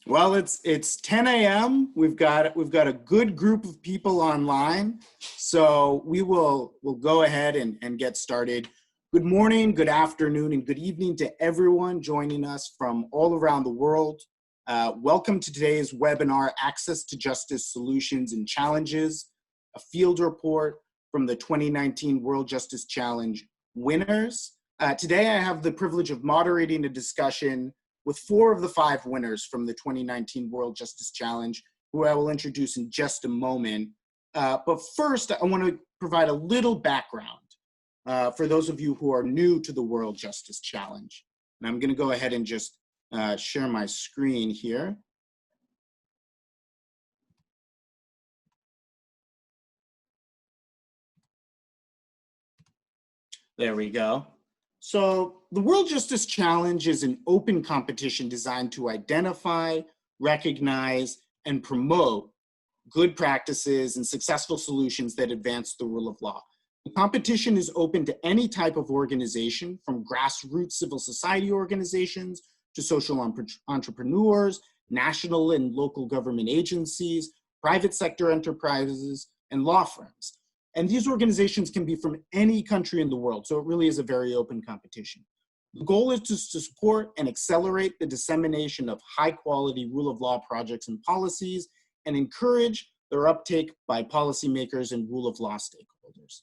Well, it's 10 a.m. We've got a good group of people online, so we'll go ahead and get started. Good morning, good afternoon, and good evening to everyone joining us from all around the world. Welcome to today's webinar, Access to Justice Solutions and Challenges, a field report from the 2019 World Justice Challenge winners. Today I have the privilege of moderating a discussion with 4 of the 5 winners from the 2019 World Justice Challenge, who I will introduce in just a moment. But first, I want to provide a little background for those of you who are new to the World Justice Challenge. And I'm going to go ahead and just share my screen here. There we go. So the World Justice Challenge is an open competition designed to identify, recognize, and promote good practices and successful solutions that advance the rule of law. The competition is open to any type of organization, from grassroots civil society organizations to social entrepreneurs, national and local government agencies, private sector enterprises, and law firms. And these organizations can be from any country in the world, so it really is a very open competition. The goal is to support and accelerate the dissemination of high-quality rule of law projects and policies and encourage their uptake by policymakers and rule of law stakeholders.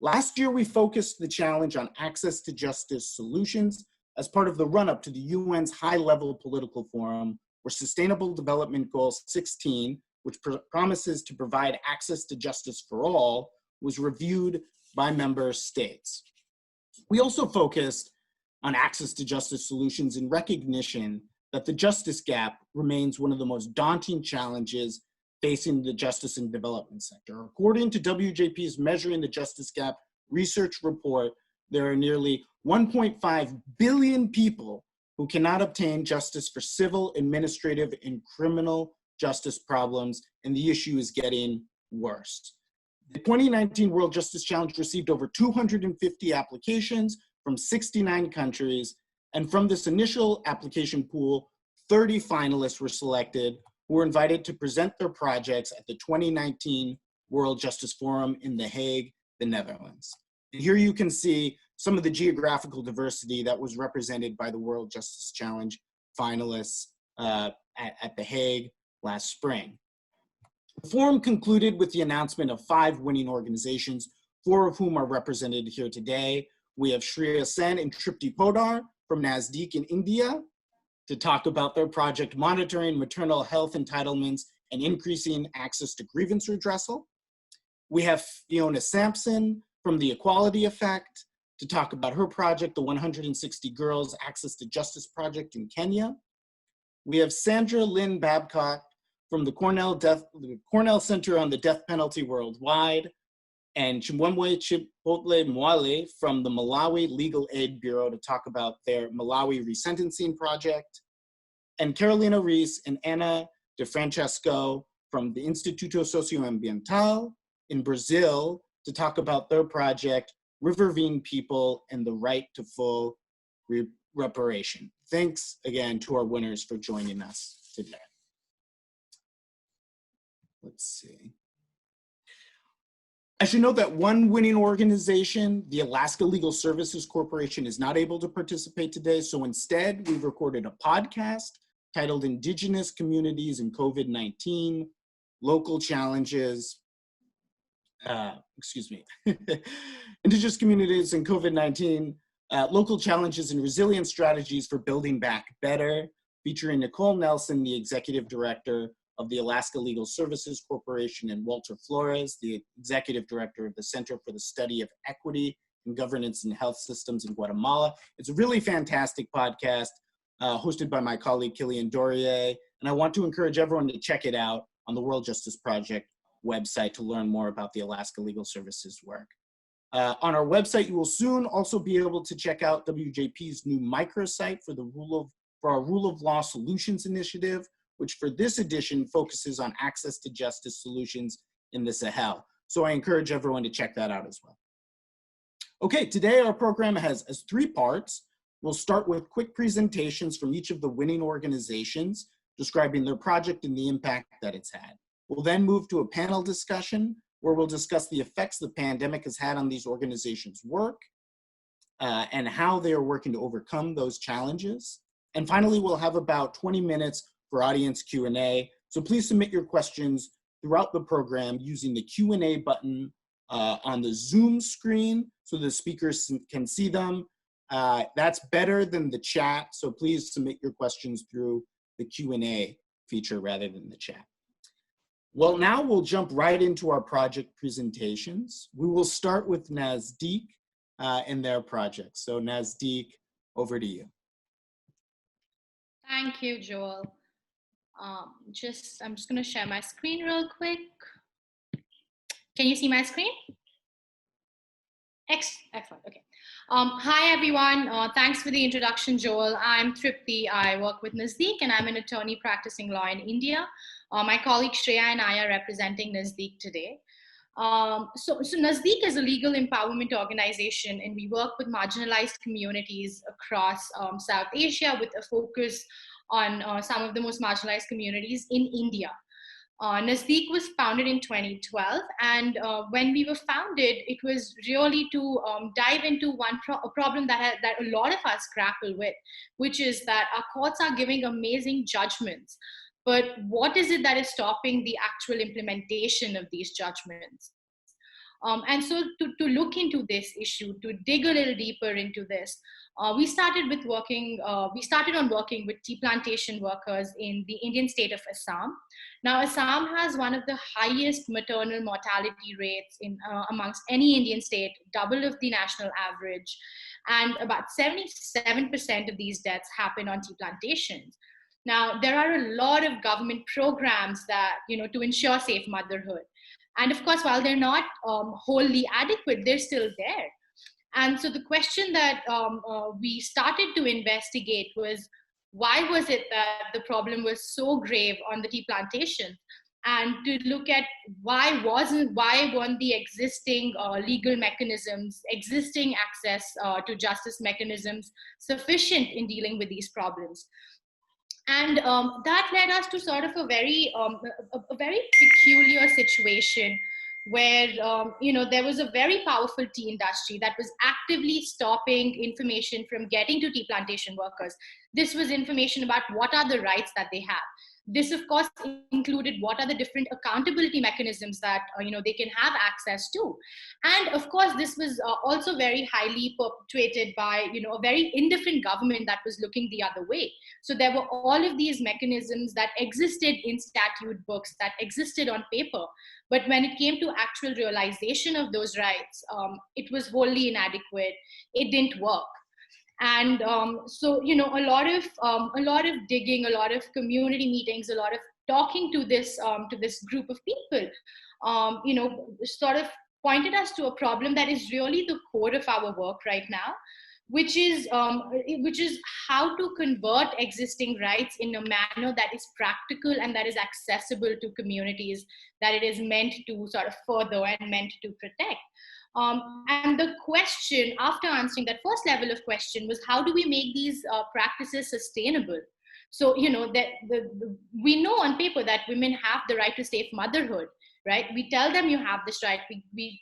Last year, we focused the challenge on access to justice solutions as part of the run-up to the UN's high-level political forum, where Sustainable Development Goal 16, which promises to provide access to justice for all, was reviewed by member states. We also focused on access to justice solutions in recognition that the justice gap remains one of the most daunting challenges facing the justice and development sector. According to WJP's Measuring the Justice Gap research report, there are nearly 1.5 billion people who cannot obtain justice for civil, administrative, and criminal justice problems, and the issue is getting worse. The 2019 World Justice Challenge received over 250 applications from 69 countries, and from this initial application pool, 30 finalists were selected who were invited to present their projects at the 2019 World Justice Forum in The Hague, the Netherlands. And here you can see some of the geographical diversity that was represented by the World Justice Challenge finalists at The Hague last spring. The forum concluded with the announcement of 5 winning organizations, 4 of whom are represented here today. We have Shreya Sen and Tripti Podar from Nasdaq in India to talk about their project monitoring maternal health entitlements and increasing access to grievance redressal. We have Fiona Sampson from the Equality Effect to talk about her project, the 160 Girls Access to Justice Project in Kenya. We have Sandra Lynn Babcock from the Cornell Center on the Death Penalty Worldwide, and Chimwemwe Chipotle Mwale from the Malawi Legal Aid Bureau to talk about their Malawi resentencing project, and Carolina Reese and Ana De Francesco from the Instituto Socioambiental in Brazil to talk about their project, Riverine People and the Right to Full Reparation. Thanks again to our winners for joining us today. Let's see. I should note that one winning organization, the Alaska Legal Services Corporation, is not able to participate today. So instead, we've recorded a podcast titled Indigenous Communities in COVID-19, Local Challenges, Indigenous Communities in COVID-19, Local Challenges and Resilience Strategies for Building Back Better, featuring Nicole Nelson, the Executive Director of the Alaska Legal Services Corporation, and Walter Flores, the Executive Director of the Center for the Study of Equity and Governance in Health Systems in Guatemala. It's a really fantastic podcast hosted by my colleague, Killian Dorier, and I want to encourage everyone to check it out on the World Justice Project website to learn more about the Alaska Legal Services work. On our website, you will soon also be able to check out WJP's new microsite for our Rule of Law Solutions Initiative, which for this edition focuses on access to justice solutions in the Sahel. So I encourage everyone to check that out as well. Okay, today our program has 3 parts. We'll start with quick presentations from each of the winning organizations. describing their project and the impact that it's had. We'll then move to a panel discussion where we'll discuss the effects the pandemic has had on these organizations' work and how they are working to overcome those challenges. And finally, we'll have about 20 minutes for audience Q&A. So please submit your questions throughout the program using the Q&A button on the Zoom screen so the speakers can see them. That's better than the chat, so please submit your questions through the Q&A feature rather than the chat. Well, now we'll jump right into our project presentations. We will start with Nazdeek and their project. So Nazdeek, over to you. Thank you, Joel. I'm just going to share my screen real quick. Can you see my screen? Excellent. Okay. Hi, everyone. Thanks for the introduction, Joel. I'm Tripti. I work with Nazdeek, and I'm an attorney practicing law in India. My colleague Shreya and I are representing Nazdeek today. So Nazdeek is a legal empowerment organization, and we work with marginalized communities across South Asia with a focus on some of the most marginalized communities in India. Nazdeek was founded in 2012, and when we were founded, it was really to dive into a problem that a lot of us grapple with, which is that our courts are giving amazing judgments, but what is it that is stopping the actual implementation of these judgments? And so to look into this issue, to dig a little deeper into this, we started on working with tea plantation workers in the Indian state of Assam. Now, Assam has one of the highest maternal mortality rates amongst any Indian state, double of the national average, and about 77% of these deaths happen on tea plantations. Now, there are a lot of government programs that, to ensure safe motherhood. And of course, while they're not wholly adequate, they're still there. And so the question that we started to investigate was, why was it that the problem was so grave on the tea plantation? And to look at why weren't the existing legal mechanisms, existing access to justice mechanisms sufficient in dealing with these problems? And that led us to sort of a very peculiar situation where there was a very powerful tea industry that was actively stopping information from getting to tea plantation workers. This was information about what are the rights that they have. This, of course, included what are the different accountability mechanisms that they can have access to. And of course, this was also very highly perpetuated by a very indifferent government that was looking the other way. So there were all of these mechanisms that existed in statute books, that existed on paper. But when it came to actual realization of those rights, it was wholly inadequate. It didn't work. And so, a lot of digging, a lot of community meetings, a lot of talking to this group of people, sort of pointed us to a problem that is really the core of our work right now, which is how to convert existing rights in a manner that is practical and that is accessible to communities that it is meant to sort of further and meant to protect. And the question, after answering that first level of question, was how do we make these practices sustainable? So, we know on paper that women have the right to safe motherhood, right? We tell them you have this right. We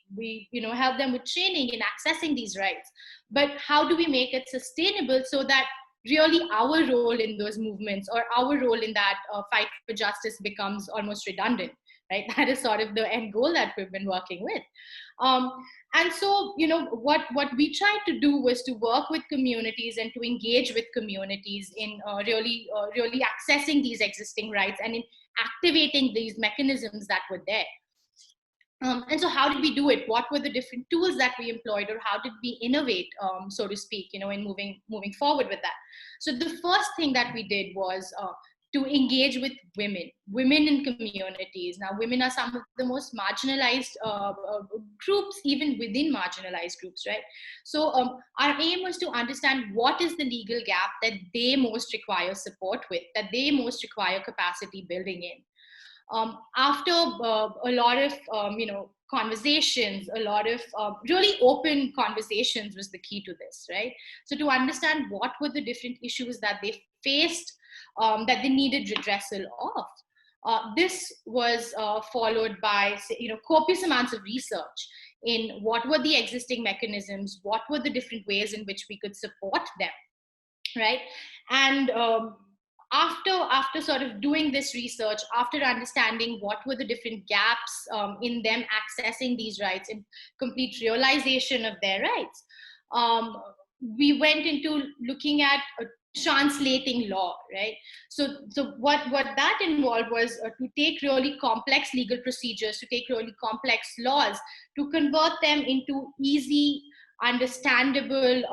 help them with training in accessing these rights. But how do we make it sustainable so that really our role in those movements or our role in that fight for justice becomes almost redundant, right? That is sort of the end goal that we've been working with. And so, what we tried to do was to work with communities and to engage with communities in really accessing these existing rights and in activating these mechanisms that were there. And so how did we do it? What were the different tools that we employed, or how did we innovate, so to speak, in moving forward with that? So the first thing that we did was to engage with women in communities. Now, women are some of the most marginalized groups, even within marginalized groups, right? So our aim was to understand what is the legal gap that they most require support with, that they most require capacity building in. After a lot of conversations, a lot of really open conversations was the key to this, right? So to understand what were the different issues that they faced, that they needed redressal of. This was followed by, copious amounts of research in what were the existing mechanisms, what were the different ways in which we could support them, right? And after sort of doing this research, after understanding what were the different gaps in them accessing these rights and complete realization of their rights, we went into looking at translating law, right? So what that involved was to take really complex legal procedures, to take really complex laws, to convert them into easy understandable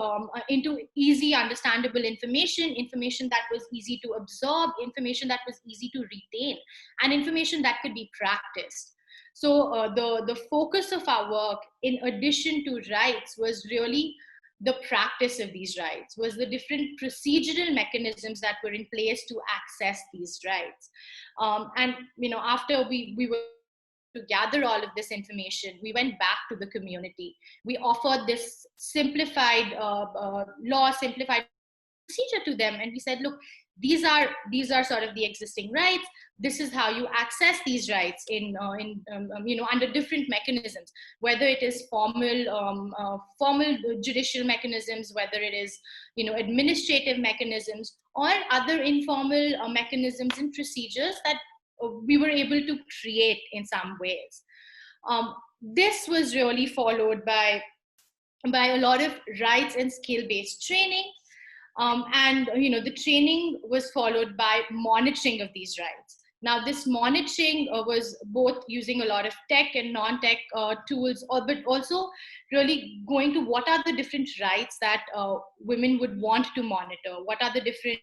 information that was easy to absorb, information that was easy to retain, and information that could be practiced. So the focus of our work, in addition to rights, was really the practice of these rights, was the different procedural mechanisms that were in place to access these rights. And after we were to gather all of this information, we went back to the community. We offered this simplified law, simplified procedure to them, and we said, look, these are sort of the existing rights. This is how you access these rights under different mechanisms, whether it is formal judicial mechanisms, whether it is administrative mechanisms, or other informal mechanisms and procedures that we were able to create in some ways. This was really followed by a lot of rights and skill-based training. And the training was followed by monitoring of these rights. Now, this monitoring was both using a lot of tech and non-tech tools, but also really going to what are the different rights that women would want to monitor, what are the different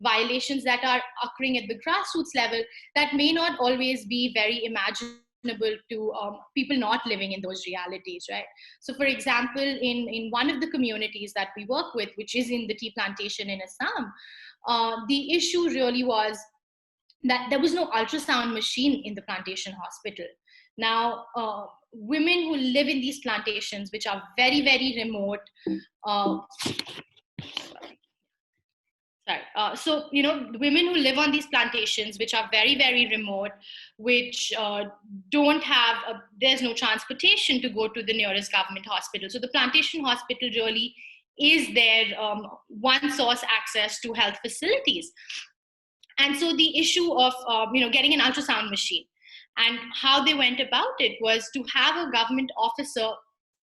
violations that are occurring at the grassroots level that may not always be very imaginable to people not living in those realities, right? So for example, in one of the communities that we work with, which is in the tea plantation in Assam, the issue really was that there was no ultrasound machine in the plantation hospital. Now, women who live in these plantations, which are very, very remote, so, the women who live on these plantations, which are very, very remote, which don't have, there's no transportation to go to the nearest government hospital. So the plantation hospital really is their one source access to health facilities. And so the issue of, getting an ultrasound machine and how they went about it was to have a government officer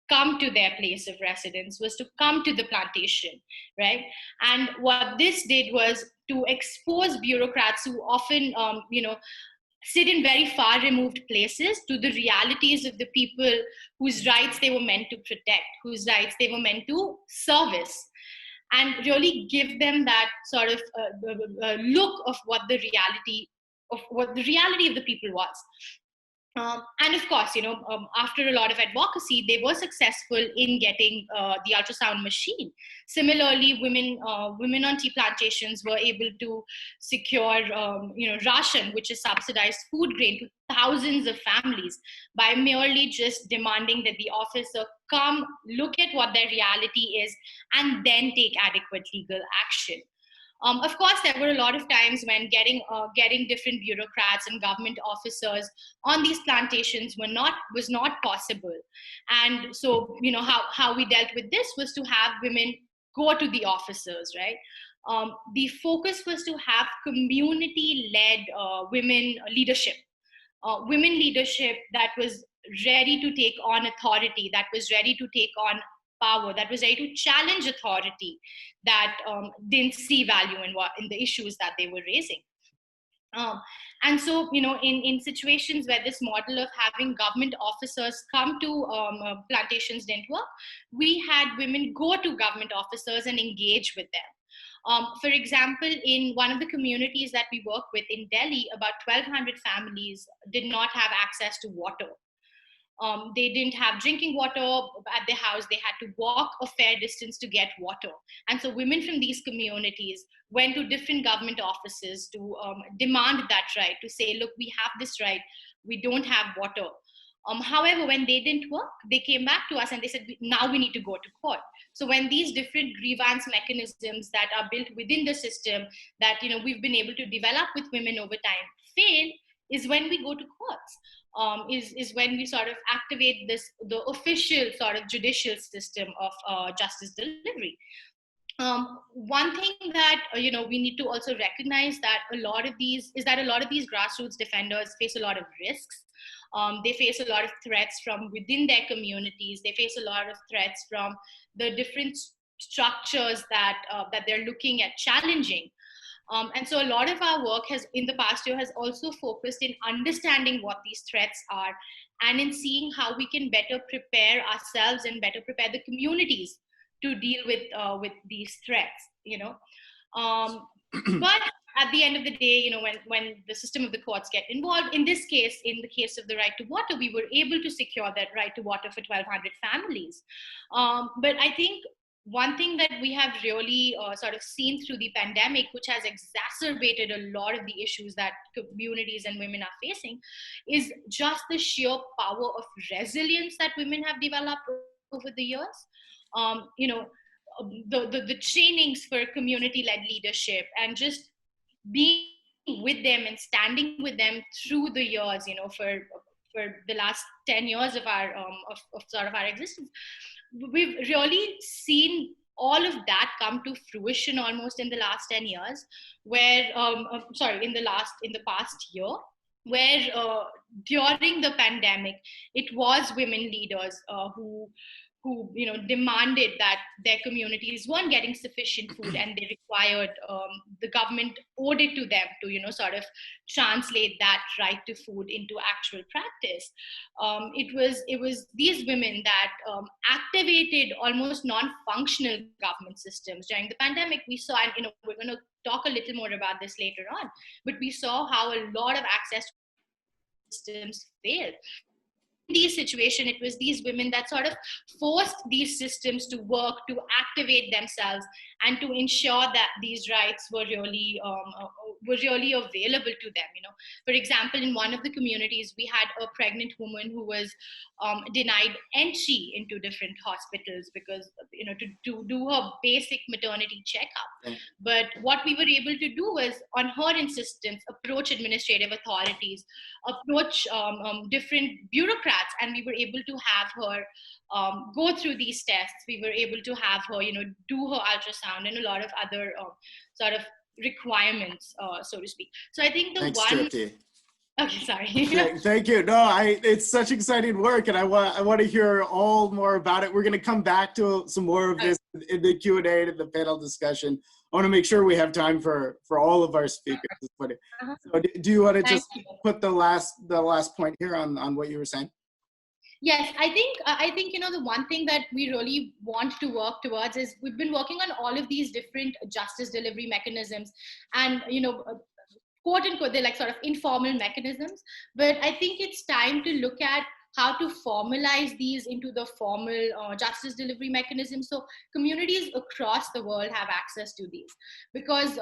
come to their place of residence, was to come to the plantation, right? And what this did was to expose bureaucrats who often, sit in very far removed places to the realities of the people whose rights they were meant to protect, whose rights they were meant to service, and really give them that sort of look of what the reality of the people was. And of course, after a lot of advocacy, they were successful in getting the ultrasound machine. Similarly, women on tea plantations were able to secure, ration, which is subsidized food grain, to thousands of families by merely just demanding that the officer come, look at what their reality is, and then take adequate legal action. Of course, there were a lot of times when getting different bureaucrats and government officers on these plantations was not possible. And so, how we dealt with this was to have women go to the officers, right? The focus was to have community-led women leadership that was ready to take on authority, that was ready to take on power, that was ready to challenge authority, that didn't see value in the issues that they were raising. And so, in situations where this model of having government officers come to plantations didn't work, we had women go to government officers and engage with them. For example, in one of the communities that we work with in Delhi, about 1,200 families did not have access to water. They didn't have drinking water at their house. They had to walk a fair distance to get water. And so women from these communities went to different government offices to demand that right, to say, look, we have this right. We don't have water. However, when they didn't work, they came back to us and they said, now we need to go to court. So when these different grievance mechanisms that are built within the system that we've been able to develop with women over time fail, is when we go to courts, is when we sort of activate the official sort of judicial system of justice delivery. One thing that we need to also recognize that a lot of these grassroots defenders face a lot of risks. They face a lot of threats from within their communities. They face a lot of threats from the different structures that they're looking at challenging. And so a lot of our work in the past year has also focused in understanding what these threats are and in seeing how we can better prepare ourselves and better prepare the communities to deal with these threats. But at the end of the day, when the system of the courts get involved, in this case, in the case of the right to water, we were able to secure that right to water for 1,200 families. But I think one thing that we have really sort of seen through the pandemic, which has exacerbated a lot of the issues that communities and women are facing, is just the sheer power of resilience that women have developed over the years. The trainings for community-led leadership and just being with them and standing with them through the years, for the last 10 years of our sort of our existence, we've really seen all of that come to fruition almost in the last 10 years, where in the past year, where during the pandemic, it was women leaders who demanded that their communities weren't getting sufficient food, and they required the government owed it to them to sort of translate that right to food into actual practice. It was these women that activated almost non-functional government systems during the pandemic. We saw, and we're going to talk a little more about this later on, but we saw how a lot of access systems failed. These situations, it was these women that sort of forced these systems to work, to activate themselves, and to ensure that these rights were really available to them. For example, in one of the communities, we had a pregnant woman who was denied entry into different hospitals because to do her basic maternity checkup. But what we were able to do was, on her insistence, approach administrative authorities, approach different bureaucrats, and we were able to have her go through these tests. We were able to have her, do her ultrasound and a lot of other sort of requirements, so to speak. So I think Thanks, Tripti. Okay, sorry. Thank you. No, it's such exciting work, and I want to hear all more about it. We're going to come back to some more of this in the Q&A and the panel discussion. I want to make sure we have time for all of our speakers. So do you want to just put the last point here on what you were saying? Yes, I think the one thing that we really want to work towards is, we've been working on all of these different justice delivery mechanisms, and quote unquote, they're like sort of informal mechanisms, but I think it's time to look at how to formalize these into the formal justice delivery mechanism, so communities across the world have access to these, because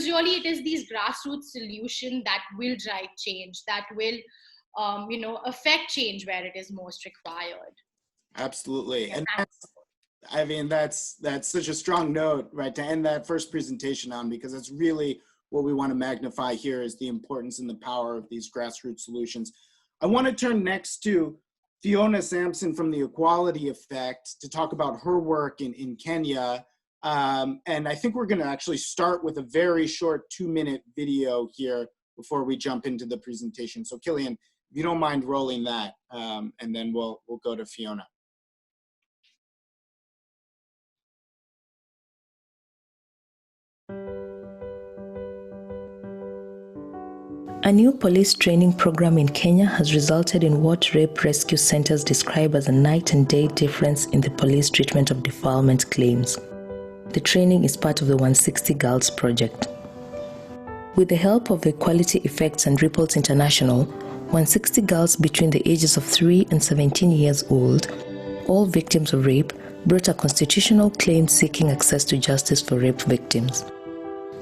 really it is these grassroots solutions that will drive change, that will affect change where it is most required. Absolutely. And that's such a strong note, right, to end that first presentation on, because that's really what we want to magnify here, is the importance and the power of these grassroots solutions. I want to turn next to Fiona Sampson from the Equality Effect to talk about her work in Kenya. And I think we're going to actually start with a very short 2-minute video here before we jump into the presentation. So Killian, if you don't mind rolling that, and then we'll go to Fiona. A new police training program in Kenya has resulted in what rape rescue centers describe as a night and day difference in the police treatment of defilement claims. The training is part of the 160 Girls project. With the help of Equality Effects and Ripples International, 160 girls between the ages of 3 and 17 years old, all victims of rape, brought a constitutional claim seeking access to justice for rape victims.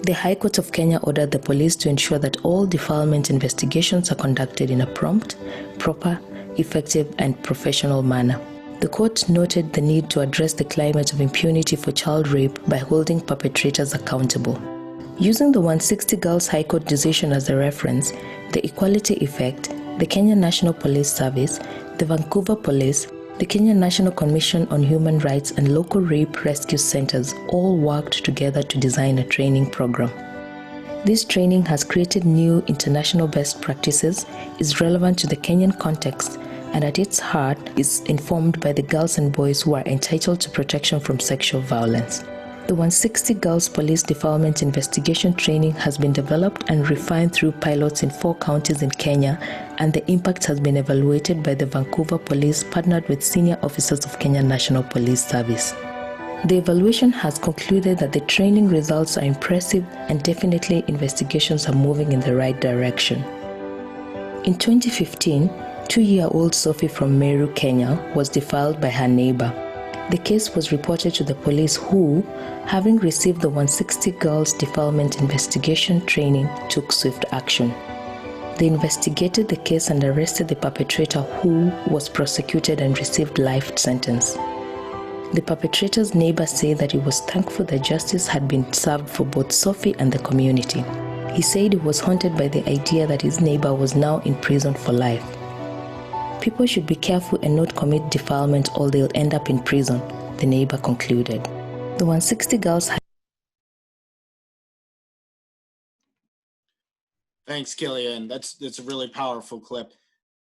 The High Court of Kenya ordered the police to ensure that all defilement investigations are conducted in a prompt, proper, effective, and professional manner. The court noted the need to address the climate of impunity for child rape by holding perpetrators accountable. Using the 160 Girls High Court decision as a reference, the Equality Effect, the Kenya National Police Service, the Vancouver Police, the Kenya National Commission on Human Rights, and local rape rescue centers all worked together to design a training program. This training has created new international best practices, is relevant to the Kenyan context, and at its heart is informed by the girls and boys who are entitled to protection from sexual violence. The 160 Girls Police Defilement Investigation Training has been developed and refined through pilots in 4 counties in Kenya, and the impact has been evaluated by the Vancouver Police partnered with senior officers of Kenya National Police Service. The evaluation has concluded that the training results are impressive and definitely investigations are moving in the right direction. In 2015, 2-year-old Sophie from Meru, Kenya, was defiled by her neighbor. The case was reported to the police who, having received the 160 Girls Defilement Investigation Training, took swift action. They investigated the case and arrested the perpetrator who was prosecuted and received life sentence. The perpetrator's neighbor said that he was thankful that justice had been served for both Sophie and the community. He said he was haunted by the idea that his neighbor was now in prison for life. People should be careful and not commit defilement or they'll end up in prison, the neighbor concluded. The 160 Girls. Thanks, Killian. That's a really powerful clip.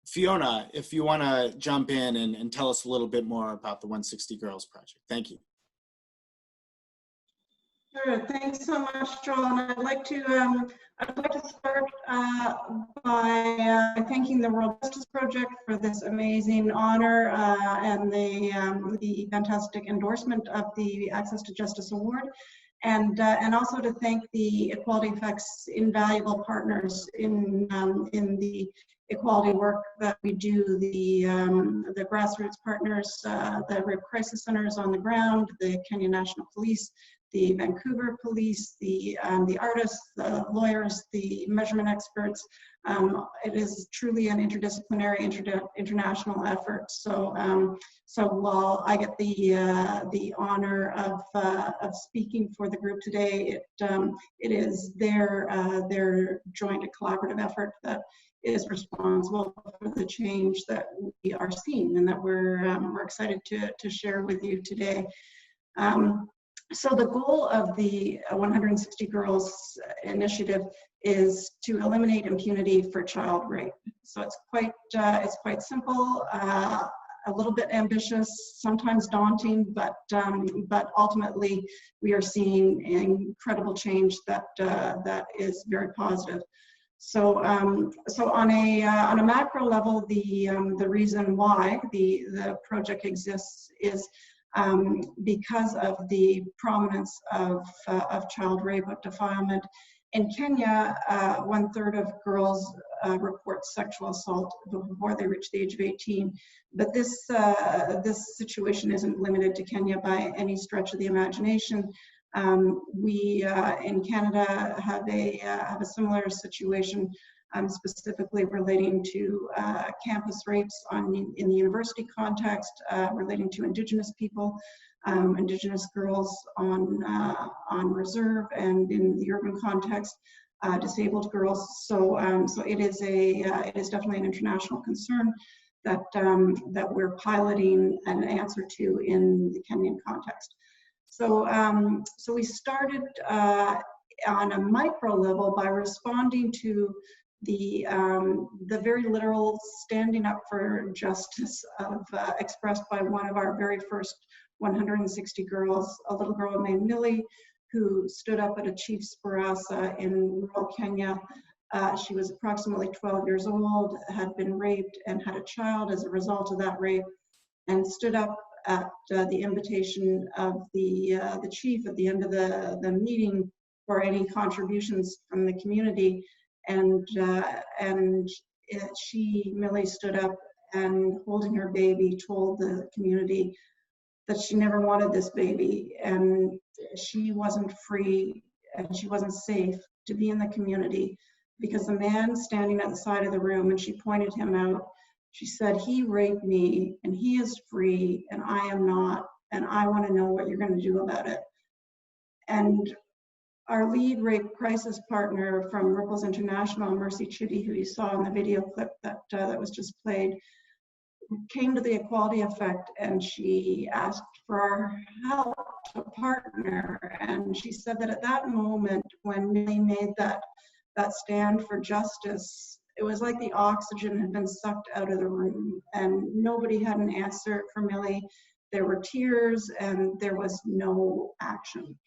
Fiona, if you want to jump in and tell us a little bit more about the 160 Girls Project. Thank you. Sure. Thanks so much, Joel. And I'd like to start by thanking the World Justice Project for this amazing honor and the fantastic endorsement of the Access to Justice Award, and also to thank the Equality Effect's invaluable partners in the equality work that we do, the grassroots partners, the rape crisis centers on the ground, the Kenya National Police, the Vancouver Police, the artists, the lawyers, the measurement experts. It is truly an interdisciplinary, international effort. So while I get the honor of speaking for the group today, it is their joint and collaborative effort that is responsible for the change that we are seeing and that we're excited to share with you today. So the goal of the 160 Girls initiative is to eliminate impunity for child rape. So it's quite simple, a little bit ambitious, sometimes daunting, but ultimately we are seeing incredible change that is very positive. So on a macro level, the reason why the project exists is because of the prominence of child rape, of defilement. In Kenya, 1/3 of girls report sexual assault before they reach the age of 18. But this situation isn't limited to Kenya by any stretch of the imagination. We in Canada have a similar situation, specifically relating to campus rapes in the university context, relating to Indigenous people, Indigenous girls on reserve, and in the urban context, disabled girls. So it is definitely an international concern that we're piloting an answer to in the Kenyan context. So we started on a micro level by responding to the very literal standing up for justice expressed by one of our very first 160 girls, a little girl named Millie, who stood up at a chief's barasa in rural Kenya. She was approximately 12 years old, had been raped, and had a child as a result of that rape, and stood up at the invitation of the chief at the end of the meeting for any contributions from the community. And Millie stood up and, holding her baby, told the community that she never wanted this baby, and she wasn't free and she wasn't safe to be in the community because the man standing at the side of the room, and she pointed him out, She said, he raped me and he is free and I am not, and I want to know what you're going to do about it. And our lead rape crisis partner from Ripples International, Mercy Chitty, who you saw in the video clip that was just played, came to the Equality Effect and she asked for our help to partner. And she said that at that moment when Millie made that stand for justice, it was like the oxygen had been sucked out of the room and nobody had an answer for Millie. There were tears and there was no action.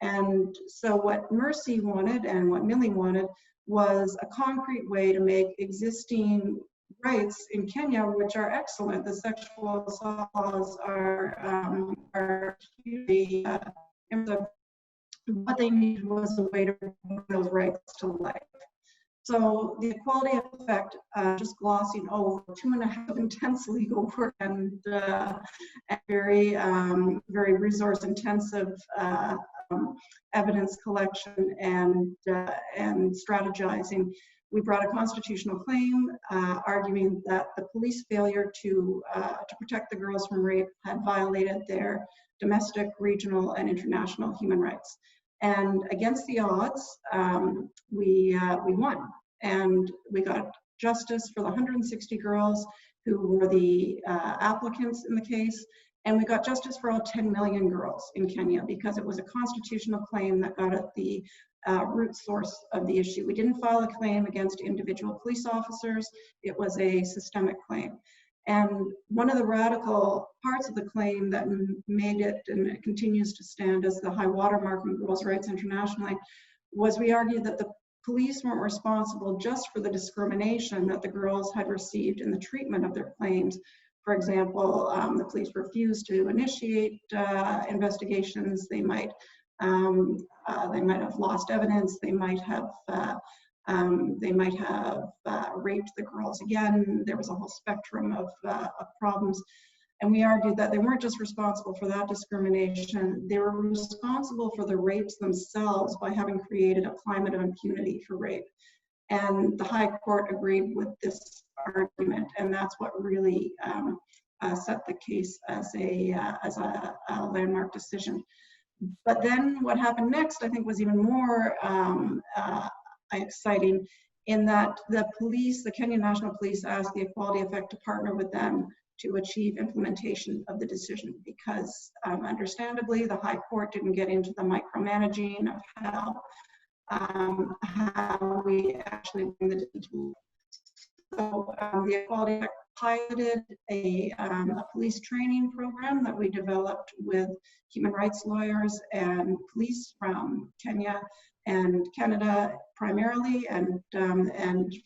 And so what Mercy wanted and what Millie wanted was a concrete way to make existing rights in Kenya, which are excellent. The sexual assault laws are what they needed was a way to bring those rights to life. So the Equality Effect, just glossing over 2.5 intense legal work and very resource intensive evidence collection and strategizing. We brought a constitutional claim arguing that the police failure to protect the girls from rape had violated their domestic, regional, and international human rights. And against the odds, we won. And we got justice for the 160 girls who were the applicants in the case. And we got justice for all 10 million girls in Kenya because it was a constitutional claim that got at the root source of the issue. We didn't file a claim against individual police officers. It was a systemic claim. And one of the radical parts of the claim that made it, and it continues to stand as the high watermark in girls' rights internationally, was we argued that the police weren't responsible just for the discrimination that the girls had received in the treatment of their claims. For example, the police refused to initiate investigations. They might have lost evidence. They might have raped the girls again. There was a whole spectrum of problems. And we argued that they weren't just responsible for that discrimination, they were responsible for the rapes themselves by having created a climate of impunity for rape. And the High Court agreed with this argument, and that's what really set the case as a landmark decision. But then what happened next, I think, was even more exciting, in that the police, the Kenya National Police, asked the Equality Effect to partner with them to achieve implementation of the decision, because understandably the High Court didn't get into the micromanaging of how we actually bring the decision. So the Equality Effect piloted a police training program that we developed with human rights lawyers and police from Kenya and Canada primarily, and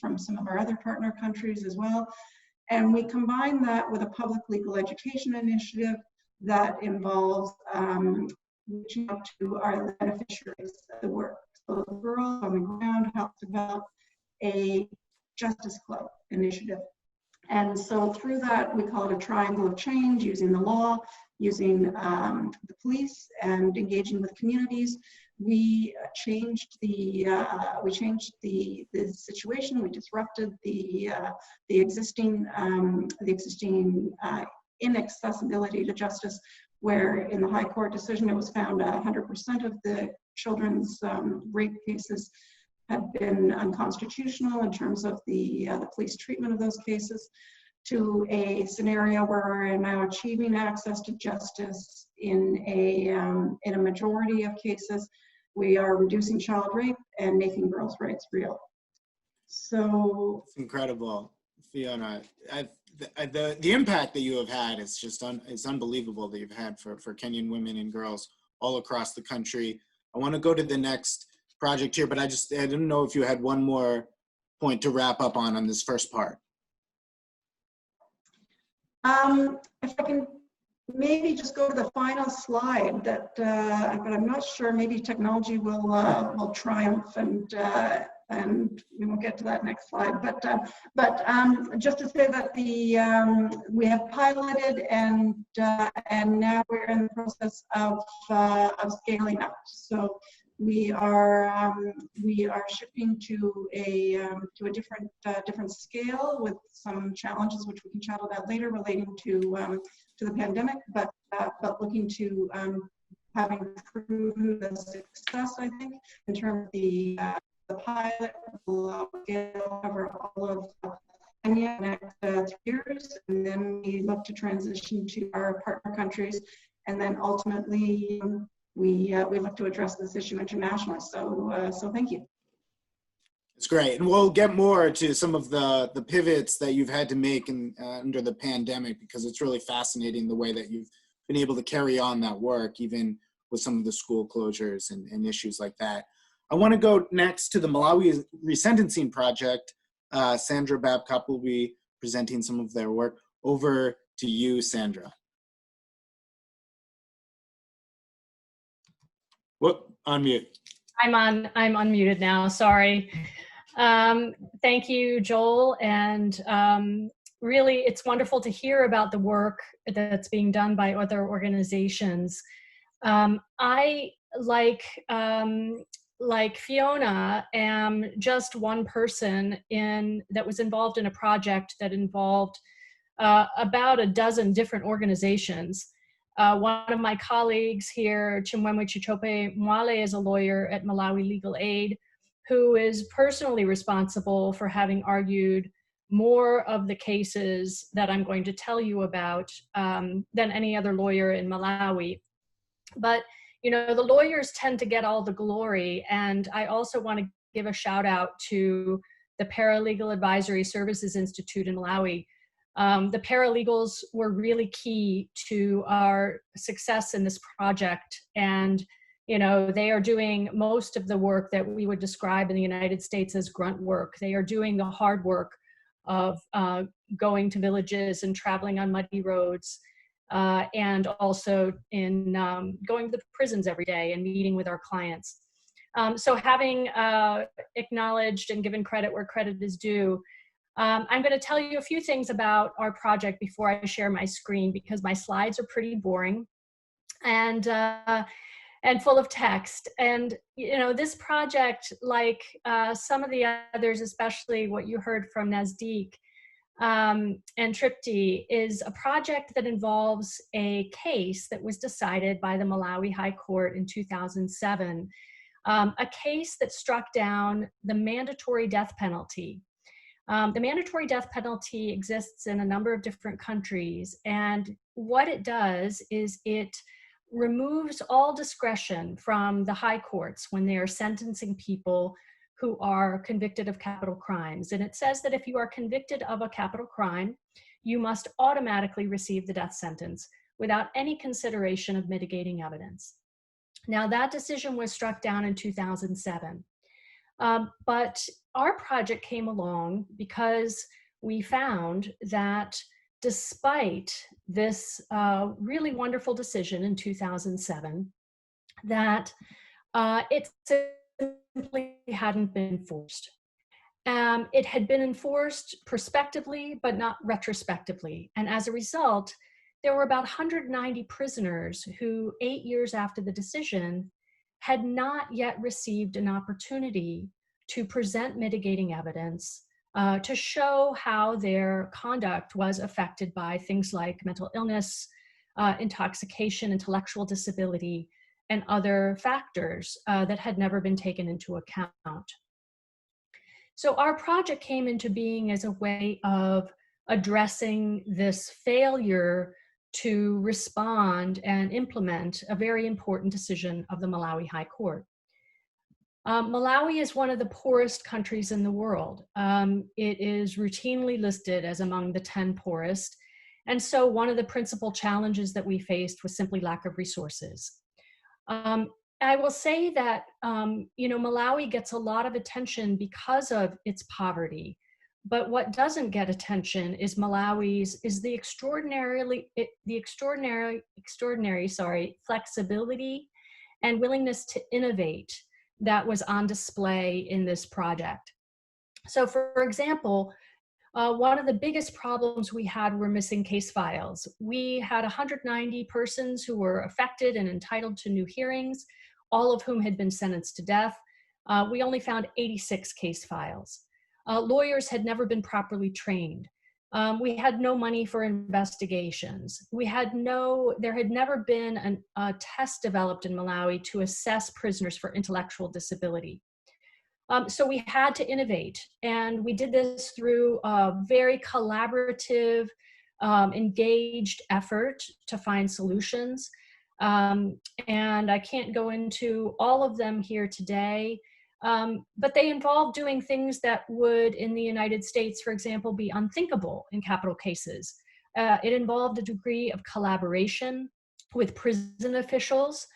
from some of our other partner countries as well. And we combine that with a public legal education initiative that involves reaching out to our beneficiaries of the work. So the girls on the ground helped develop a Justice Club initiative. And so through that, we call it a triangle of change, using the law, using the police, and engaging with communities. We changed the situation. We disrupted the existing inaccessibility to justice, where in the High Court decision it was found 100% of the children's rape cases had been unconstitutional in terms of the police treatment of those cases, to a scenario where we're now achieving access to justice in a majority of cases. We are reducing child rape and making girls' rights real. So it's incredible, Fiona. The impact that you have had is just it's unbelievable that you've had for Kenyan women and girls all across the country. I want to go to the next project here, but I didn't know if you had one more point to wrap up on this first part. If I can maybe just go to the final slide, but I'm not sure. Maybe technology will triumph, and we will get to that next slide. But just to say that we have piloted, and now we're in the process of scaling up. So we are shifting to a different scale with some challenges which we can chat about later relating to the pandemic, but looking to having proven the success, I think, in terms of the pilot will cover all of Kenya in the next 3 years, and then we look to transition to our partner countries, and then ultimately we look to address this issue internationally. So thank you. It's great, and we'll get more to some of the pivots that you've had to make under the pandemic, because it's really fascinating the way that you've been able to carry on that work, even with some of the school closures and issues like that. I want to go next to the Malawi Resentencing Project. Sandra Babcock will be presenting some of their work. Over to you, Sandra. Whoop, on mute. I'm unmuted now, sorry. Thank you, Joel, and really it's wonderful to hear about the work that's being done by other organizations. I, like Fiona, am just one person that was involved in a project that involved about a dozen different organizations. One of my colleagues here, Chimwemwe Chichope Mwale, is a lawyer at Malawi Legal Aid, who is personally responsible for having argued more of the cases that I'm going to tell you about than any other lawyer in Malawi. But, you know, the lawyers tend to get all the glory, and I also want to give a shout out to the Paralegal Advisory Services Institute in Malawi. The paralegals were really key to our success in this project, and you know, they are doing most of the work that we would describe in the United States as grunt work. They are doing the hard work of going to villages and traveling on muddy roads, and also in going to the prisons every day and meeting with our clients. So having acknowledged and given credit where credit is due, I'm going to tell you a few things about our project before I share my screen, because my slides are pretty boring and full of text. And you know, this project, like some of the others, especially what you heard from Nazdiq and Tripti, is a project that involves a case that was decided by the Malawi High Court in 2007, a case that struck down the mandatory death penalty. The mandatory death penalty exists in a number of different countries, and what it does is it removes all discretion from the high courts when they are sentencing people who are convicted of capital crimes. And it says that if you are convicted of a capital crime, you must automatically receive the death sentence without any consideration of mitigating evidence. Now, that decision was struck down in 2007. But our project came along because we found that despite this really wonderful decision in 2007, that it simply hadn't been enforced. It had been enforced prospectively, but not retrospectively. And as a result, there were about 190 prisoners who, 8 years after the decision, had not yet received an opportunity to present mitigating evidence to show how their conduct was affected by things like mental illness, intoxication, intellectual disability, and other factors that had never been taken into account. So our project came into being as a way of addressing this failure to respond and implement a very important decision of the Malawi High Court. Malawi is one of the poorest countries in the world. It is routinely listed as among the 10 poorest. And so one of the principal challenges that we faced was simply lack of resources. I will say that, you know, Malawi gets a lot of attention because of its poverty. But what doesn't get attention is the extraordinary flexibility and willingness to innovate that was on display in this project. So for example, one of the biggest problems we had were missing case files. We had 190 persons who were affected and entitled to new hearings. all of whom had been sentenced to death. We only found 86 case files. Lawyers had never been properly trained. We had no money for investigations. There had never been a test developed in Malawi to assess prisoners for intellectual disability. So we had to innovate, and we did this through a very collaborative, engaged effort to find solutions. And I can't go into all of them here today, but they involve doing things that would, in the United States, for example, be unthinkable in capital cases. It involved a degree of collaboration with prison officials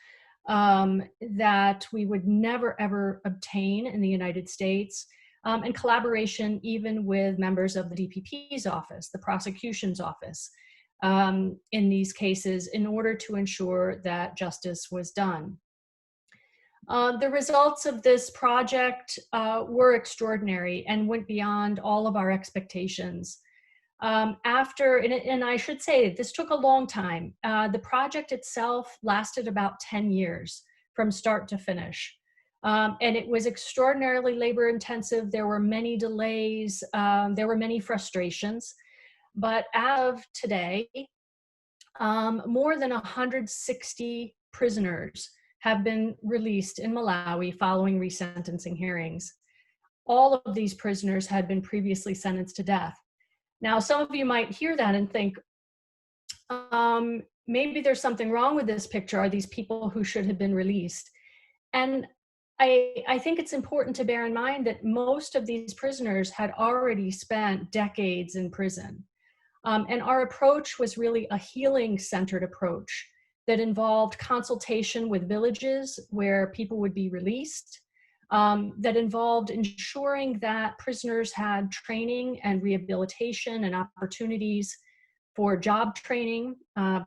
that we would never, ever obtain in the United States, and collaboration even with members of the DPP's office, the prosecution's office, in these cases in order to ensure that justice was done. The results of this project were extraordinary and went beyond all of our expectations. And I should say, this took a long time. The project itself lasted about 10 years from start to finish. And it was extraordinarily labor intensive. There were many delays. There were many frustrations. But as of today, more than 160 prisoners have been released in Malawi following resentencing hearings. All of these prisoners had been previously sentenced to death. Now, some of you might hear that and think, maybe there's something wrong with this picture. Are these people who should have been released? And I think it's important to bear in mind that most of these prisoners had already spent decades in prison. And our approach was really a healing-centered approach that involved consultation with villages where people would be released, that involved ensuring that prisoners had training and rehabilitation and opportunities for job training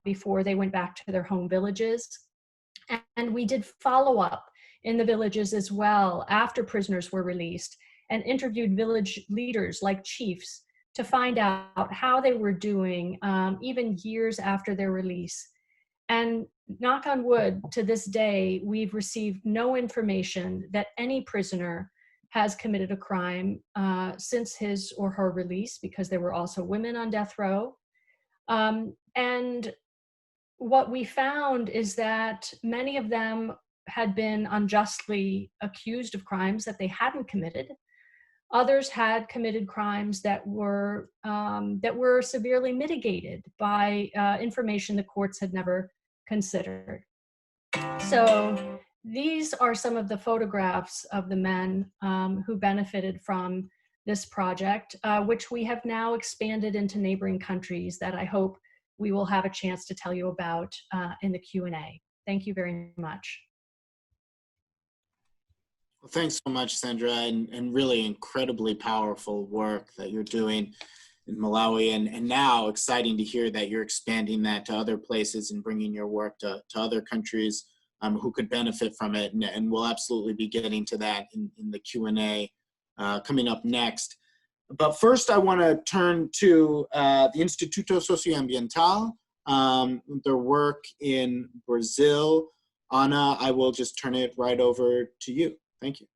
before they went back to their home villages. And we did follow-up in the villages as well after prisoners were released, and interviewed village leaders like chiefs to find out how they were doing even years after their release. And knock on wood, to this day, we've received no information that any prisoner has committed a crime since his or her release, because there were also women on death row. And what we found is that many of them had been unjustly accused of crimes that they hadn't committed. Others had committed crimes that were severely mitigated by information the courts had never considered. So these are some of the photographs of the men who benefited from this project, which we have now expanded into neighboring countries that I hope we will have a chance to tell you about in the Q&A. Thank you very much. Well, thanks so much, Sandra, and really incredibly powerful work that you're doing in Malawi, and now exciting to hear that you're expanding that to other places and bringing your work to other countries who could benefit from it, and we'll absolutely be getting to that in the Q&A coming up next. But first, I want to turn to the Instituto Socioambiental, their work in Brazil. Ana, I will just turn it right over to you. Thank you.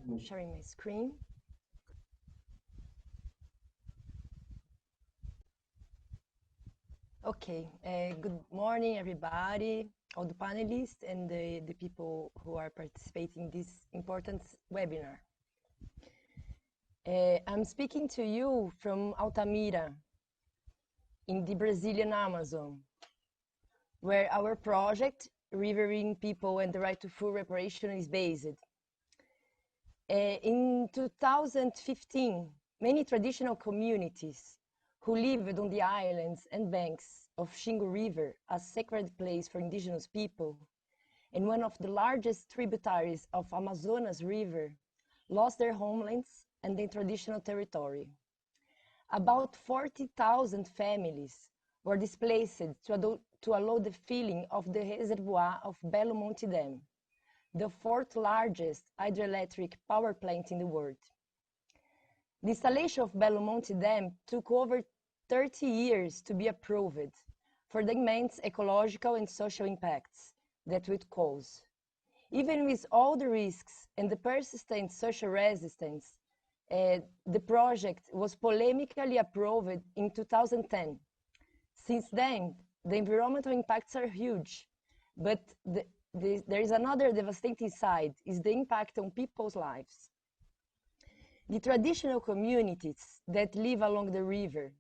I'm sharing my screen. Okay, good morning, everybody, all the panelists and the people who are participating in this important webinar. I'm speaking to you from Altamira, in the Brazilian Amazon, where our project, Revering People and the Right to Full Reparation, is based. In 2015, many traditional communities who lived on the islands and banks of Xingu River, a sacred place for indigenous people, and one of the largest tributaries of Amazonas River, lost their homelands and their traditional territory. About 40,000 families were displaced to allow the filling of the reservoir of Belo Monte Dam, the fourth largest hydroelectric power plant in the world. The installation of Belo Monte Dam took over 30 years to be approved for the immense ecological and social impacts that it would cause. Even with all the risks and the persistent social resistance, the project was polemically approved in 2010. Since then, the environmental impacts are huge, but there is another devastating side, is the impact on people's lives. The traditional communities that live along the river,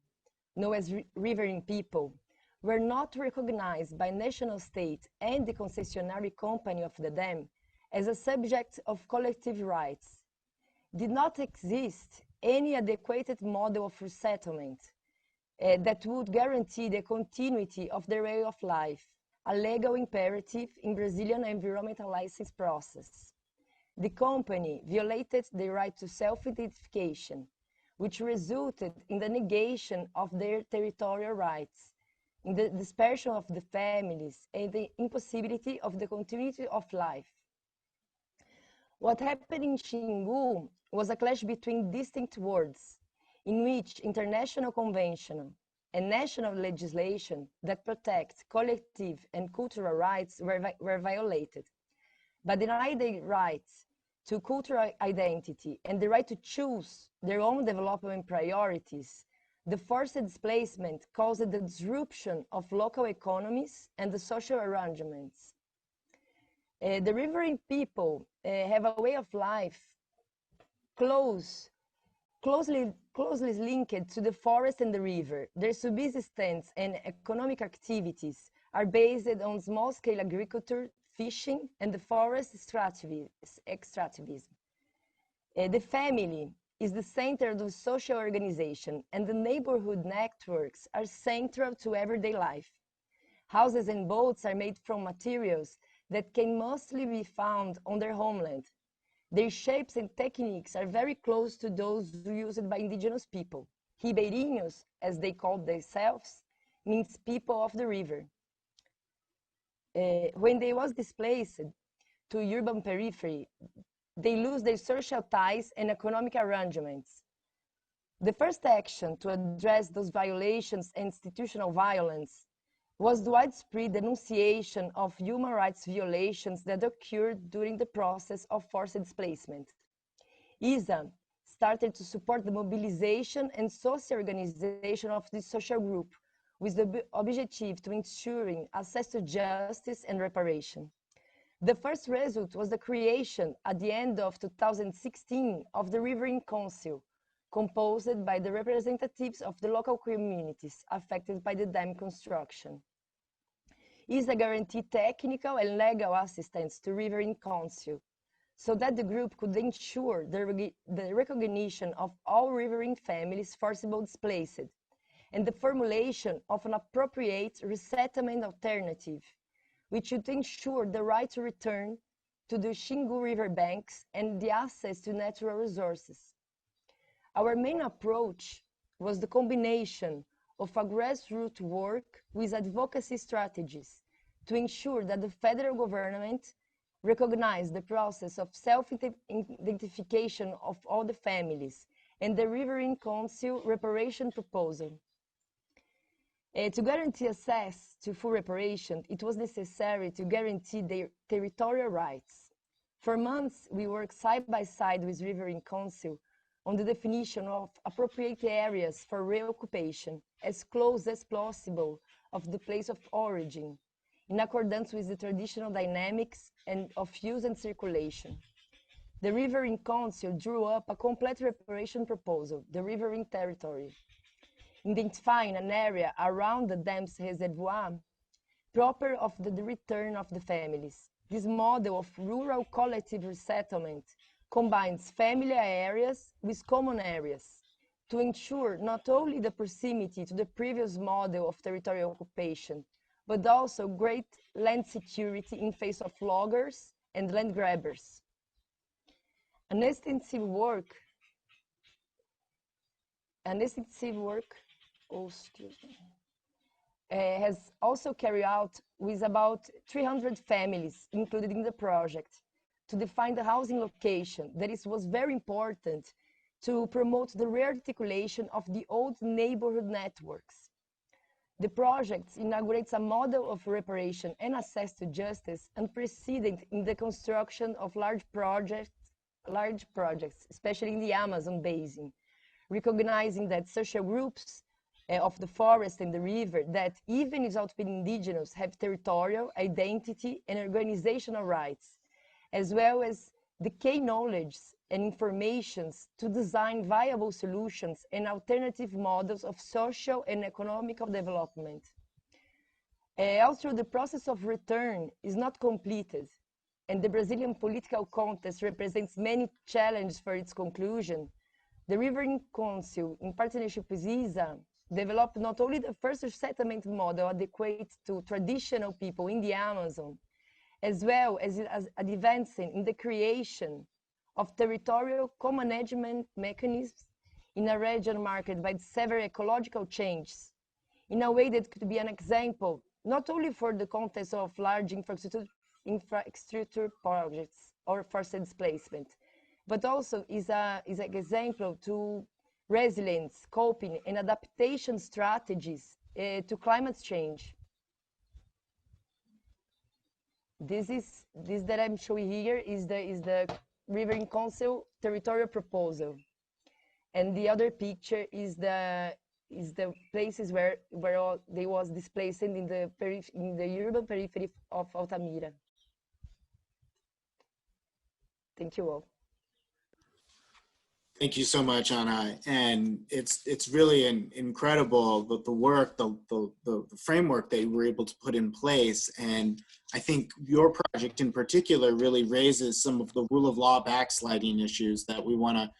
known as riverine people, were not recognized by national state and the concessionary company of the dam as a subject of collective rights. Did not exist any adequate model of resettlement that would guarantee the continuity of their way of life, a legal imperative in Brazilian environmental license process. The company violated the right to self-identification, which resulted in the negation of their territorial rights, in the dispersion of the families, and the impossibility of the continuity of life. What happened in Xingu was a clash between distinct worlds, in which international convention and national legislation that protect collective and cultural rights were violated. But denied the rights to cultural identity and the right to choose their own development priorities, the forced displacement caused the disruption of local economies and the social arrangements. The riverine people have a way of life closely linked to the forest and the river. Their subsistence and economic activities are based on small-scale agriculture, fishing, and the forest extractivism. The family is the center of the social organization, and the neighborhood networks are central to everyday life. Houses and boats are made from materials that can mostly be found on their homeland. Their shapes and techniques are very close to those used by indigenous people. Ribeirinhos, as they call themselves, means people of the river. When they was displaced to urban periphery, they lose their social ties and economic arrangements. The first action to address those violations and institutional violence was the widespread denunciation of human rights violations that occurred during the process of forced displacement. ISA started to support the mobilization and social organization of this social group with the objective to ensuring access to justice and reparation. The first result was the creation at the end of 2016 of the Riverine Council, composed by the representatives of the local communities affected by the dam construction. ISA guaranteed technical and legal assistance to Riverine Council, so that the group could ensure the recognition of all riverine families forcibly displaced, and the formulation of an appropriate resettlement alternative, which would ensure the right to return to the Xingu River banks and the access to natural resources. Our main approach was the combination of a grassroots work with advocacy strategies to ensure that the federal government recognized the process of self-identification of all the families and the Riverine Council reparation proposal. To guarantee access to full reparation, it was necessary to guarantee their territorial rights. For months, we worked side by side with Riverine Council on the definition of appropriate areas for reoccupation as close as possible of the place of origin, in accordance with the traditional dynamics and of use and circulation. The Riverine Council drew up a complete reparation proposal, the Riverine Territory, identifying an area around the dam's reservoir proper of the return of the families. This model of rural collective resettlement combines familiar areas with common areas to ensure not only the proximity to the previous model of territorial occupation, but also great land security in face of loggers and land grabbers. An extensive work has also carried out with about 300 families included in the project to define the housing location. That was very important to promote the rearticulation of the old neighborhood networks. The project inaugurates a model of reparation and access to justice unprecedented in the construction of large projects, especially in the Amazon basin, recognizing that social groups of the forest and the river that, even without being indigenous, have territorial, identity, and organizational rights, as well as the key knowledge and informations to design viable solutions and alternative models of social and economical development. Also, the process of return is not completed, and the Brazilian political context represents many challenges for its conclusion. The Riverine Council, in partnership with ISA, developed not only the first settlement model adequate to traditional people in the Amazon, as well as advancing in the creation of territorial co-management mechanisms in a region marked by several ecological changes, in a way that could be an example, not only for the context of large infrastructure projects or forced displacement, but also is an example to resilience, coping, and adaptation strategies to climate change. This that I'm showing here is the Riverine Council territorial proposal, and the other picture is the places where they was displaced in the urban periphery of Altamira. Thank you all. Thank you so much, Anna. And it's really incredible the work, the framework that you were able to put in place. And I think your project in particular really raises some of the rule of law backsliding issues that we want to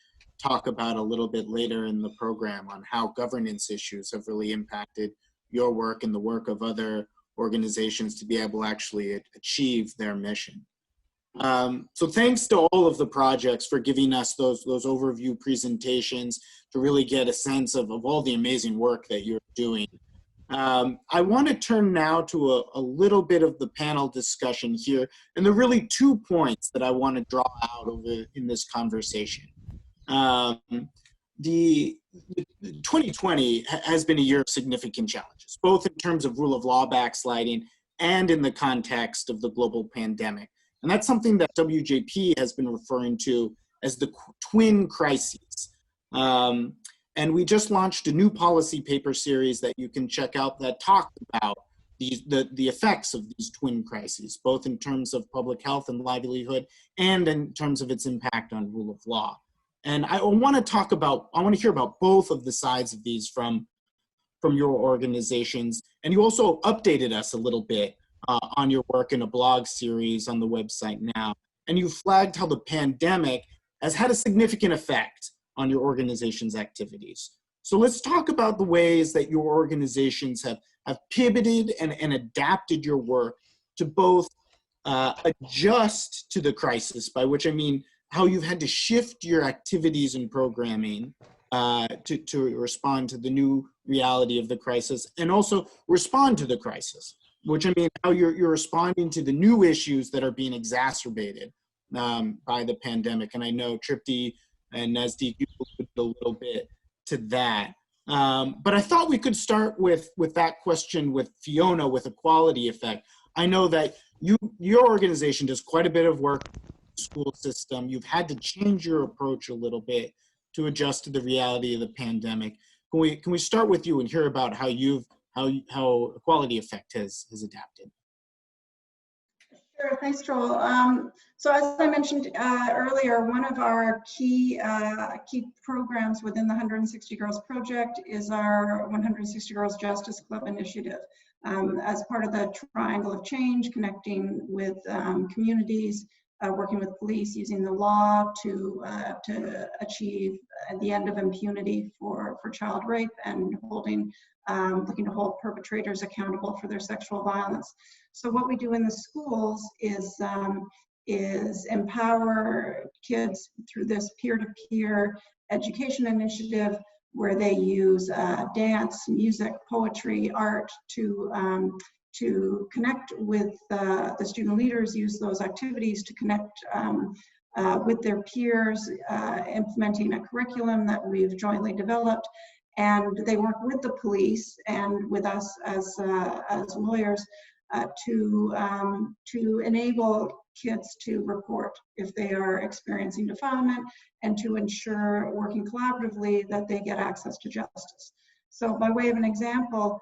talk about a little bit later in the program, on how governance issues have really impacted your work and the work of other organizations to be able to actually achieve their mission. So thanks to all of the projects for giving us those overview presentations to really get a sense of all the amazing work that you're doing. I want to turn now to a little bit of the panel discussion here, and there are really 2 points that I want to draw out in this conversation. The 2020 has been a year of significant challenges, both in terms of rule of law backsliding and in the context of the global pandemic. And that's something that WJP has been referring to as the twin crises. And we just launched a new policy paper series that you can check out that talks about the effects of these twin crises, both in terms of public health and livelihood, and in terms of its impact on rule of law. And I want to hear about both of the sides of these from your organizations. And you also updated us a little bit on your work in a blog series on the website now. And you flagged how the pandemic has had a significant effect on your organization's activities. So let's talk about the ways that your organizations have pivoted and adapted your work to both adjust to the crisis, by which I mean how you've had to shift your activities and programming to respond to the new reality of the crisis, and also respond to the crisis, which I mean how you're responding to the new issues that are being exacerbated by the pandemic. And I know Tripti and Nazdik, you alluded a little bit to that. But I thought we could start with that question with Fiona, with equality effect. I know that your organization does quite a bit of work in the school system. You've had to change your approach a little bit to adjust to the reality of the pandemic. Can we start with you and hear about how equality effect has adapted? Sure, thanks, Joel. So as I mentioned earlier, one of our key programs within the 160 Girls Project is our 160 Girls Justice Club initiative. As part of the triangle of change, connecting with communities, working with police, using the law to achieve the end of impunity for child rape, and looking to hold perpetrators accountable for their sexual violence. So what we do in the schools is empower kids through this peer-to-peer education initiative, where they use dance, music, poetry, art to connect with the student leaders, use those activities to connect with their peers, implementing a curriculum that we've jointly developed. And they work with the police and with us as lawyers to enable kids to report if they are experiencing defilement, and to ensure, working collaboratively, that they get access to justice. So by way of an example,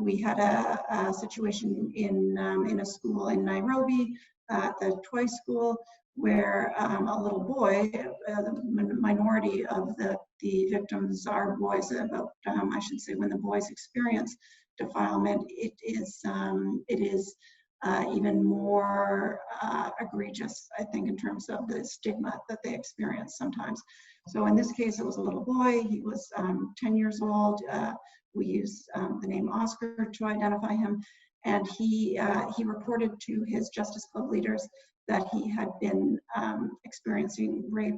we had a situation in a school in Nairobi, the Toy School, where a little boy, the minority of the victims are boys, about, I should say, when the boys experience defilement, it is even more egregious, I think, in terms of the stigma that they experience sometimes. So in this case, it was a little boy. He was 10 years old. We use the name Oscar to identify him. And he reported to his Justice Club leaders that he had been experiencing rape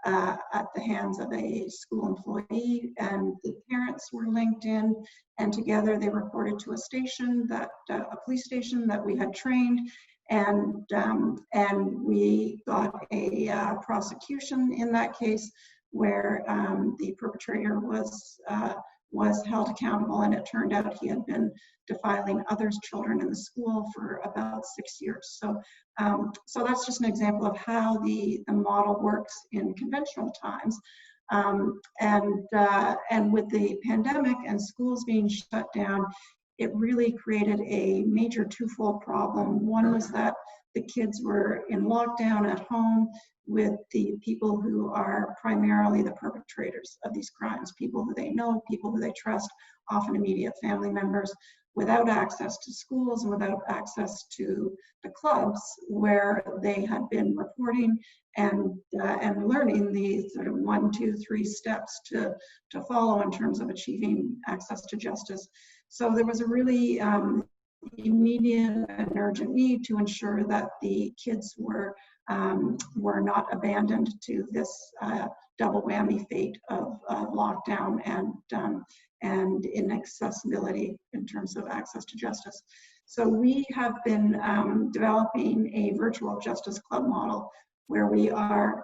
at the hands of a school employee, and the parents were linked in, and together they reported to a station, that a police station that we had trained, and we got a prosecution in that case, where the perpetrator was held accountable, and it turned out he had been defiling others' children in the school for about 6 years. So, so that's just an example of how the model works in conventional times. And with the pandemic and schools being shut down, it really created a major twofold problem. One was that the kids were in lockdown at home with the people who are primarily the perpetrators of these crimes, people who they know, people who they trust, often immediate family members, without access to schools and without access to the clubs where they had been reporting and learning the sort of 1, 2, 3 steps to follow in terms of achieving access to justice. So there was a really immediate and urgent need to ensure that the kids were not abandoned to this double whammy fate of lockdown and inaccessibility in terms of access to justice. So we have been developing a virtual justice club model where we are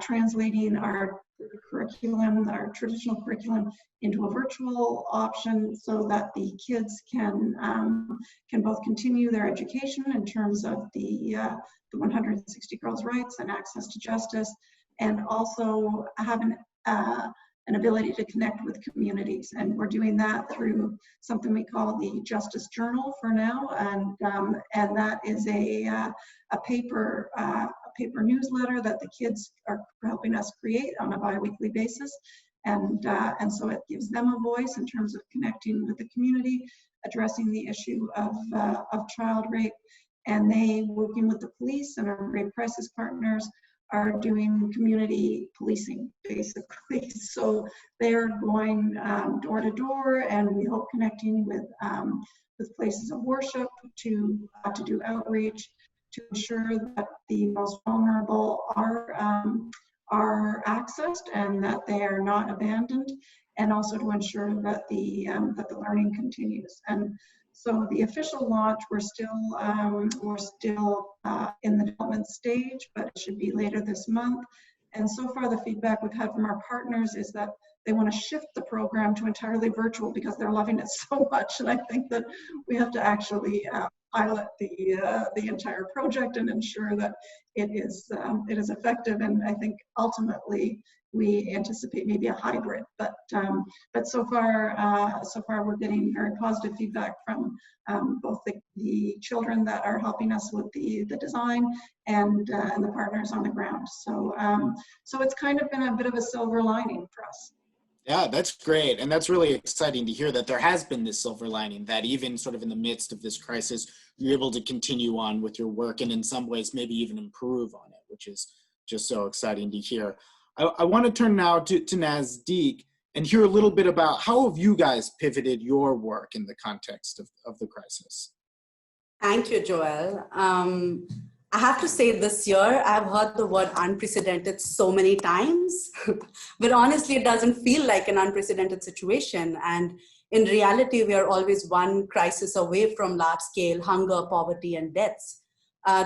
translating our curriculum, our traditional curriculum, into a virtual option so that the kids can both continue their education in terms of the 160 girls' rights and access to justice, and also have an ability to connect with communities. And we're doing that through something we call the Justice Journal for now, and that is a paper newsletter that the kids are helping us create on a bi-weekly basis, and so it gives them a voice in terms of connecting with the community, addressing the issue of child rape, and they, working with the police and our rape crisis partners, are doing community policing, basically. So they're going door to door, and we hope connecting with places of worship to do outreach, to ensure that the most vulnerable are accessed and that they are not abandoned, and also to ensure that the learning continues. And so the official launch, we're still in the development stage, but it should be later this month. And so far, the feedback we've had from our partners is that they want to shift the program to entirely virtual because they're loving it so much. And I think that we have to actually pilot the entire project and ensure that it is effective. And I think ultimately we anticipate maybe a hybrid, but so far we're getting very positive feedback from both the children that are helping us with the design and the partners on the ground. So so it's kind of been a bit of a silver lining for us. Yeah, that's great. And that's really exciting to hear that there has been this silver lining, that even sort of in the midst of this crisis, you're able to continue on with your work and in some ways maybe even improve on it, which is just so exciting to hear. I want to turn now to Nazdeek and hear a little bit about how have you guys pivoted your work in the context of the crisis? Thank you, Joel. I have to say this year, I've heard the word unprecedented so many times, but honestly, it doesn't feel like an unprecedented situation. And in reality, we are always one crisis away from large-scale hunger, poverty, and deaths.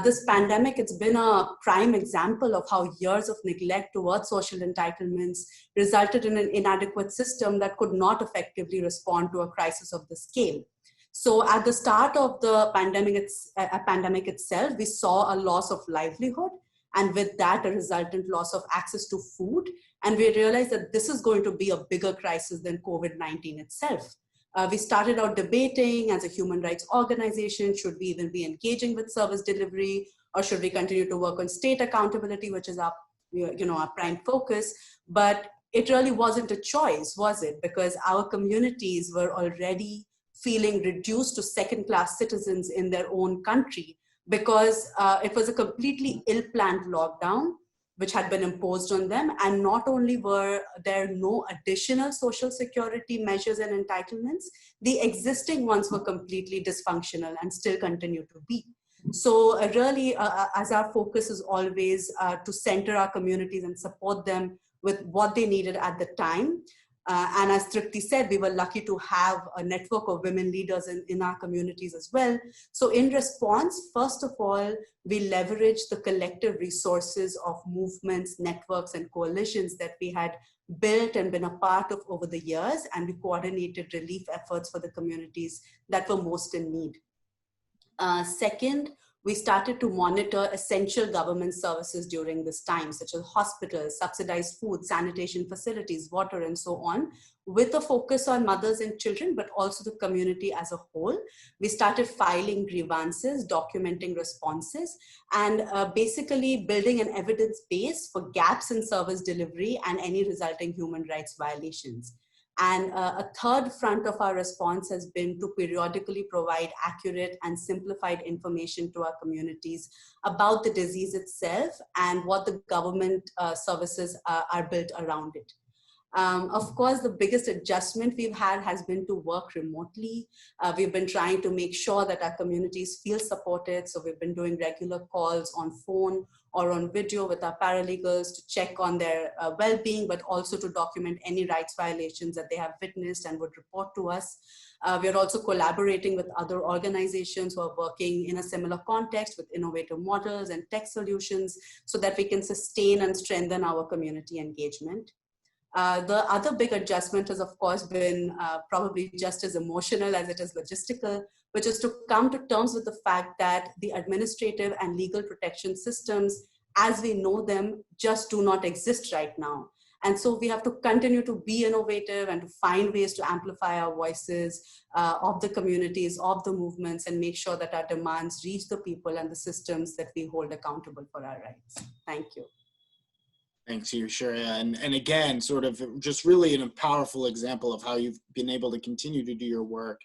This pandemic, it's been a prime example of how years of neglect towards social entitlements resulted in an inadequate system that could not effectively respond to a crisis of this scale. So at the start of the pandemic itself, we saw a loss of livelihood, and with that, a resultant loss of access to food. And we realized that this is going to be a bigger crisis than COVID-19 itself. We started out debating as a human rights organization, should we even be engaging with service delivery, or should we continue to work on state accountability, which is our prime focus? But it really wasn't a choice, was it? Because our communities were already feeling reduced to second-class citizens in their own country, because it was a completely ill-planned lockdown which had been imposed on them. And not only were there no additional social security measures and entitlements, the existing ones were completely dysfunctional and still continue to be. So really, as our focus is always to center our communities and support them with what they needed at the time. And as Tripti said, we were lucky to have a network of women leaders in our communities as well. So in response, first of all, we leveraged the collective resources of movements, networks, and coalitions that we had built and been a part of over the years, and we coordinated relief efforts for the communities that were most in need. Second, we started to monitor essential government services during this time, such as hospitals, subsidized food, sanitation facilities, water, and so on, with a focus on mothers and children, but also the community as a whole. We started filing grievances, documenting responses, and basically building an evidence base for gaps in service delivery and any resulting human rights violations. And a third front of our response has been to periodically provide accurate and simplified information to our communities about the disease itself and what the government services are built around it. Of course, the biggest adjustment we've had has been to work remotely. We've been trying to make sure that our communities feel supported. So we've been doing regular calls on phone or on video with our paralegals to check on their well-being, but also to document any rights violations that they have witnessed and would report to us. We are also collaborating with other organizations who are working in a similar context with innovative models and tech solutions so that we can sustain and strengthen our community engagement. The other big adjustment has, of course, been probably just as emotional as it is logistical, which is to come to terms with the fact that the administrative and legal protection systems, as we know them, just do not exist right now. And so we have to continue to be innovative and to find ways to amplify our voices of the communities, of the movements, and make sure that our demands reach the people and the systems that we hold accountable for our rights. Thank you. Thanks to you, Sharia. And again, sort of just really a powerful example of how you've been able to continue to do your work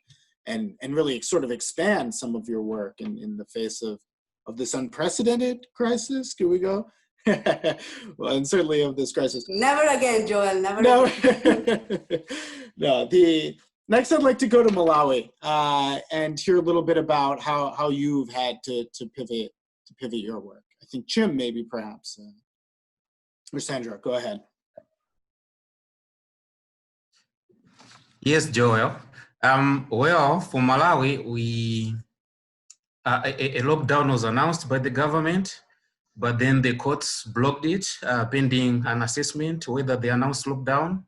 and really sort of expand some of your work in the face of this unprecedented crisis. Do we go? Well, and certainly of this crisis. Never again, Joel, never again. No, next I'd like to go to Malawi and hear a little bit about how you've had to pivot your work. I think Chim maybe perhaps. Or Sandra, go ahead. Yes, Joel. Well, for Malawi, a lockdown was announced by the government, but then the courts blocked it, pending an assessment whether the announced lockdown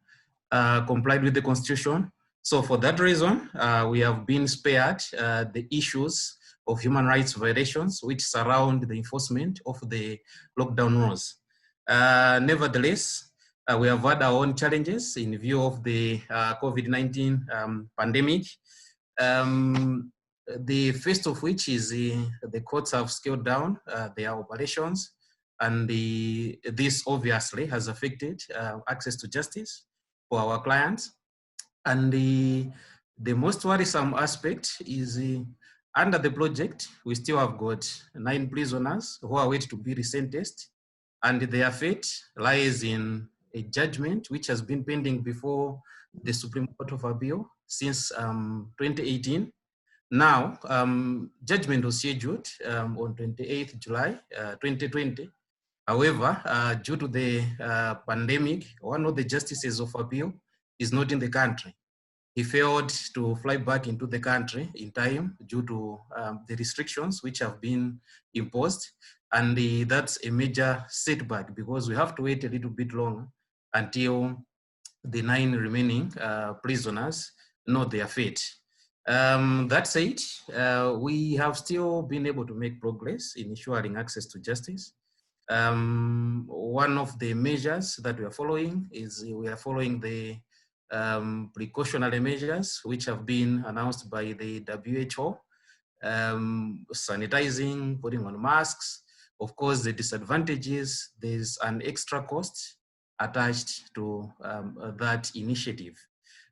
complied with the constitution. So for that reason, we have been spared the issues of human rights violations which surround the enforcement of the lockdown rules. Nevertheless, we have had our own challenges in view of the COVID-19 pandemic. The first of which is the courts have scaled down their operations, and this obviously has affected access to justice for our clients. And the most worrisome aspect is under the project, we still have got 9 prisoners who are waiting to be resentenced, and their fate lies in a judgment which has been pending before the Supreme Court of Appeal since 2018. Now, judgment was scheduled on 28th July 2020. However, due to the pandemic, one of the justices of appeal is not in the country. he failed to fly back into the country in time due to the restrictions which have been imposed. And that's a major setback because we have to wait a little bit longer until the 9 remaining prisoners know their fate. That said, we have still been able to make progress in ensuring access to justice. One of the measures that we are following is we are following the precautionary measures which have been announced by the WHO, sanitizing, putting on masks. Of course, the disadvantages, there's an extra cost attached to that initiative.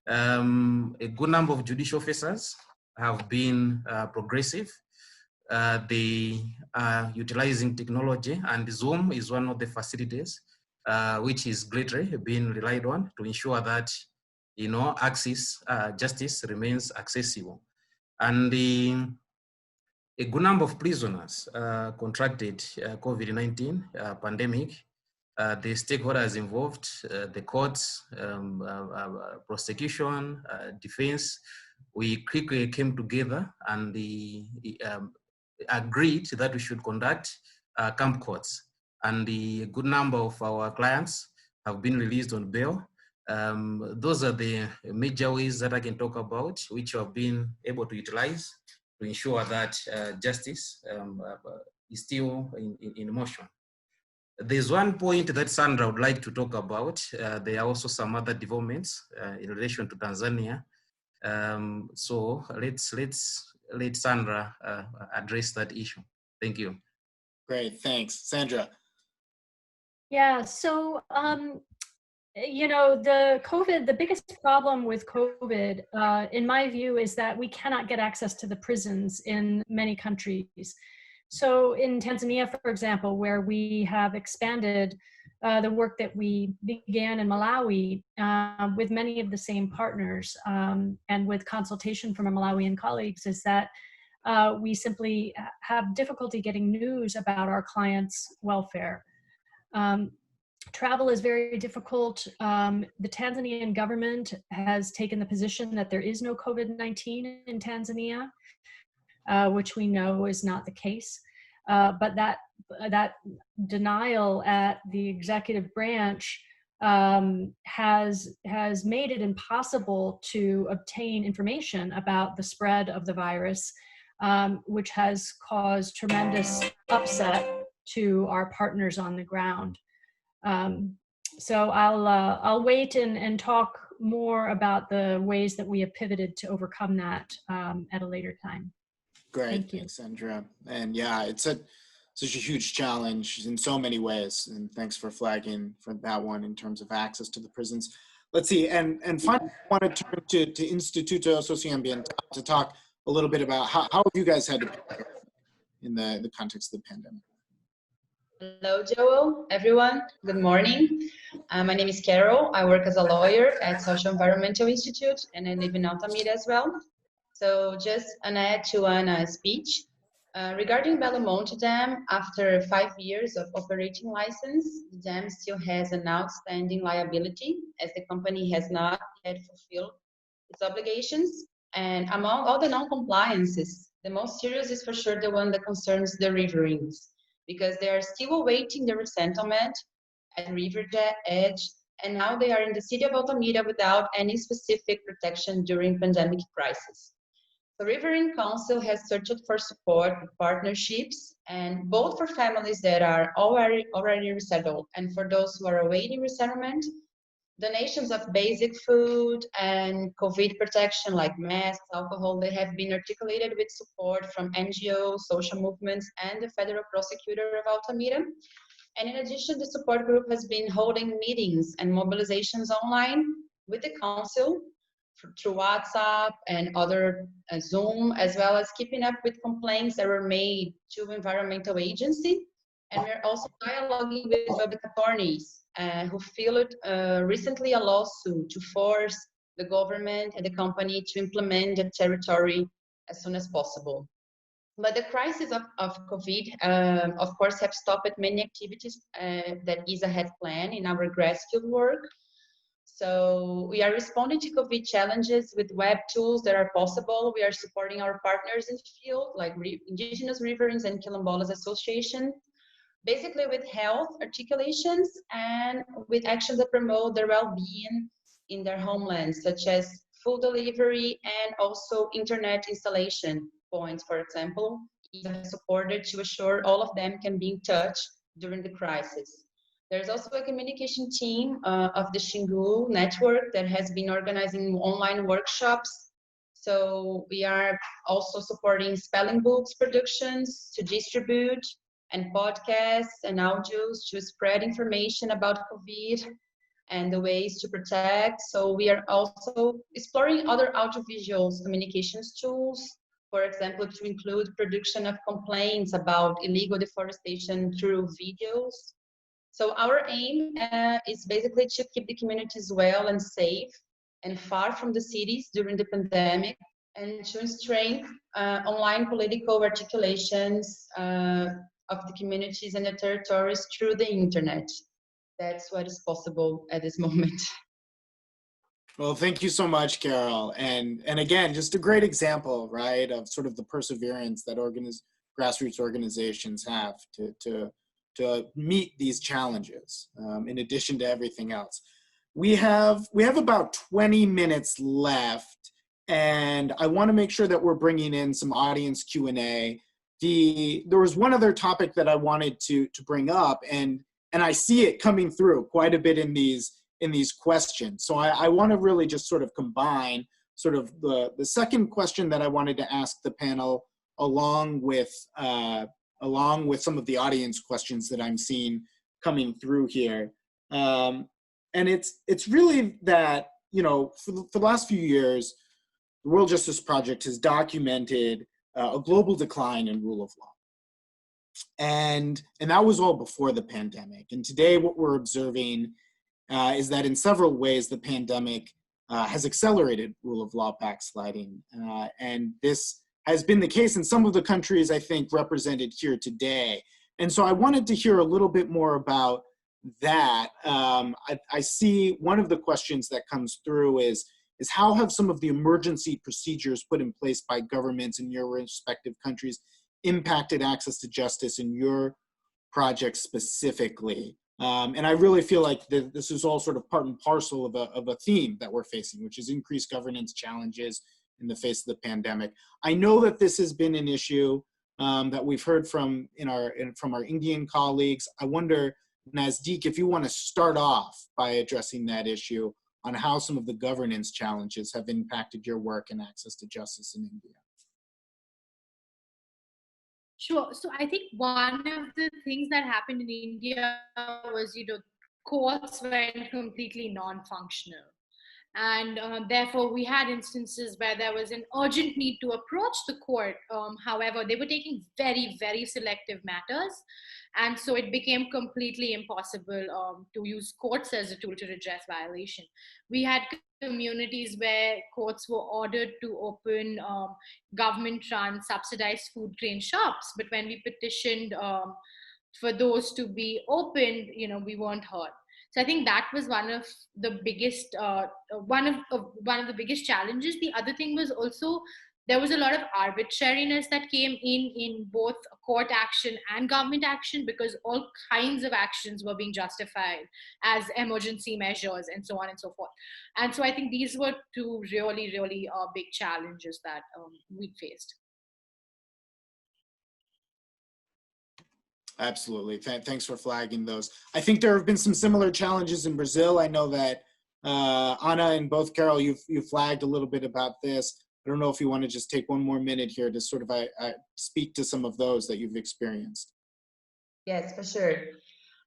A good number of judicial officers have been progressive. They are utilizing technology, and Zoom is one of the facilities which is greatly being relied on to ensure that access justice remains accessible. And a good number of prisoners contracted COVID-19 pandemic. The stakeholders involved, the courts, prosecution, defense, we quickly came together and agreed that we should conduct camp courts. And a good number of our clients have been released on bail. Those are the major ways that I can talk about, which have been able to utilize to ensure that justice is still in motion. There's one point that Sandra would like to talk about. There are also some other developments in relation to Tanzania. So let Sandra address that issue. Thank you. Great, thanks. Sandra. Yeah, so the biggest problem with COVID, in my view, is that we cannot get access to the prisons in many countries. So in Tanzania, for example, where we have expanded the work that we began in Malawi with many of the same partners and with consultation from our Malawian colleagues, is that we simply have difficulty getting news about our clients' welfare. Travel is very difficult. The Tanzanian government has taken the position that there is no COVID-19 in Tanzania, which we know is not the case. But that denial at the executive branch has made it impossible to obtain information about the spread of the virus, which has caused tremendous upset to our partners on the ground. So I'll wait and talk more about the ways that we have pivoted to overcome that at a later time. Great, thanks, Sandra. And yeah, it's such a huge challenge in so many ways. And thanks for flagging for that one in terms of access to the prisons. Let's see, and finally, I want to turn to Instituto Socioambiental to talk a little bit about how have you guys had to prepare in the context of the pandemic. Hello, Joel, everyone. Good morning. My name is Carol. I work as a lawyer at Social Environmental Institute, and I live in Altamira as well. So just an add to Anna's speech. Regarding Belo Monte Dam, after 5 years of operating license, the dam still has an outstanding liability as the company has not yet fulfilled its obligations. And among all the non-compliances, the most serious is for sure the one that concerns the riverines, because they are still awaiting the resettlement at river edge, and now they are in the city of Altamira without any specific protection during pandemic crisis. The Riverine Council has searched for support with partnerships, and both for families that are already resettled and for those who are awaiting resettlement, donations of basic food and COVID protection like masks, alcohol, they have been articulated with support from NGOs, social movements, and the Federal Prosecutor of Altamira. And in addition, the support group has been holding meetings and mobilizations online with the council through WhatsApp and other Zoom, as well as keeping up with complaints that were made to environmental agency. And we're also dialoguing with public attorneys who filed recently a lawsuit to force the government and the company to implement the territory as soon as possible. But the crisis of COVID, of course, have stopped many activities that ISA had planned in our grassfield work. So we are responding to COVID challenges with web tools that are possible. We are supporting our partners in the field, like Indigenous Riverines and Quilombolas Association, basically with health articulations and with actions that promote their well-being in their homelands, such as food delivery and also internet installation points, for example, is supported to assure all of them can be in touch during the crisis. There's also a communication team of the Xingu network that has been organizing online workshops. So we are also supporting spelling books productions to distribute, and podcasts and audios to spread information about COVID and the ways to protect. So we are also exploring other audiovisuals communications tools, for example, to include production of complaints about illegal deforestation through videos. So our aim is basically to keep the communities well and safe and far from the cities during the pandemic, and to strengthen online political articulations of the communities and the territories through the internet. That's what is possible at this moment. Well, thank you so much, Carol. And again, just a great example, right, of sort of the perseverance that grassroots organizations have to meet these challenges, in addition to everything else. We have about 20 minutes left, and I want to make sure that we're bringing in some audience Q&A. There was one other topic that I wanted to bring up, and I see it coming through quite a bit in these questions. So I want to really just sort of combine sort of the second question that I wanted to ask the panel along with some of the audience questions that I'm seeing coming through here. And it's really that, you know, for the last few years, the World Justice Project has documented a global decline in rule of law. And that was all before the pandemic. And today what we're observing is that in several ways, the pandemic has accelerated rule of law backsliding. And this has been the case in some of the countries, I think, represented here today. And so I wanted to hear a little bit more about that. I see one of the questions that comes through is how have some of the emergency procedures put in place by governments in your respective countries impacted access to justice in your project specifically? And I really feel like this is all sort of part and parcel of a theme that we're facing, which is increased governance challenges in the face of the pandemic. I know that this has been an issue that we've heard from our Indian colleagues. I wonder, Nazdeek, if you want to start off by addressing that issue on how some of the governance challenges have impacted your work and access to justice in India. Sure. So I think one of the things that happened in India was, courts went completely non-functional. And therefore, we had instances where there was an urgent need to approach the court. However, they were taking very, very selective matters. And so it became completely impossible to use courts as a tool to redress violation. We had communities where courts were ordered to open government-run subsidized food grain shops. But when we petitioned for those to be opened, we weren't heard. So I think that was one of the biggest challenges. The other thing was also there was a lot of arbitrariness that came in both court action and government action, because all kinds of actions were being justified as emergency measures and so on and so forth. And so I think these were two really, really big challenges that we faced. Absolutely. Thanks for flagging those. I think there have been some similar challenges in Brazil. I know that Anna and both Carol, you flagged a little bit about this. I don't know if you want to just take one more minute here to sort of speak to some of those that you've experienced. Yes, for sure.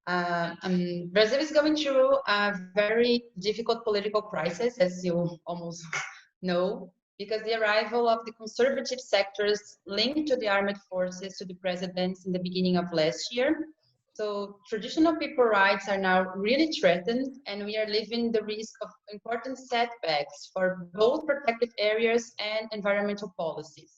Brazil is going through a very difficult political crisis, as you almost know, because the arrival of the conservative sectors linked to the armed forces to the presidents in the beginning of last year. So traditional people's rights are now really threatened, and we are living the risk of important setbacks for both protected areas and environmental policies.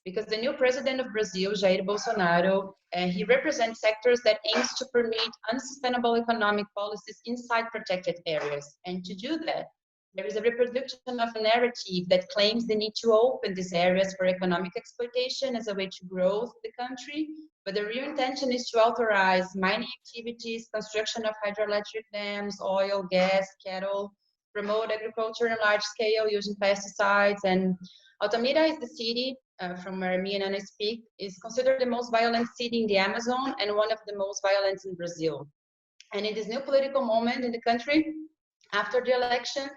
because the new president of Brazil, Jair Bolsonaro, he represents sectors that aims to permit unsustainable economic policies inside protected areas. And to do that, there is a reproduction of a narrative that claims the need to open these areas for economic exploitation as a way to grow the country, but the real intention is to authorize mining activities, construction of hydroelectric dams, oil, gas, cattle, promote agriculture on a large scale using pesticides. And Altamira is the city from where me and Ana speak, is considered the most violent city in the Amazon and one of the most violent in Brazil. And in this new political moment in the country, after the election,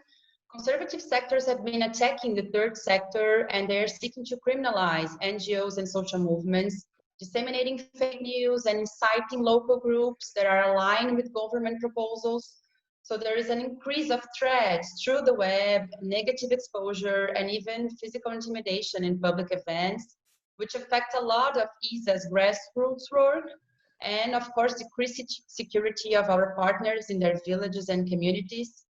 conservative sectors have been attacking the third sector, and they're seeking to criminalize NGOs and social movements, disseminating fake news and inciting local groups that are aligned with government proposals. So there is an increase of threats through the web, negative exposure, and even physical intimidation in public events, which affect a lot of ISA's grassroots work, and of course, decrease security of our partners in their villages and communities.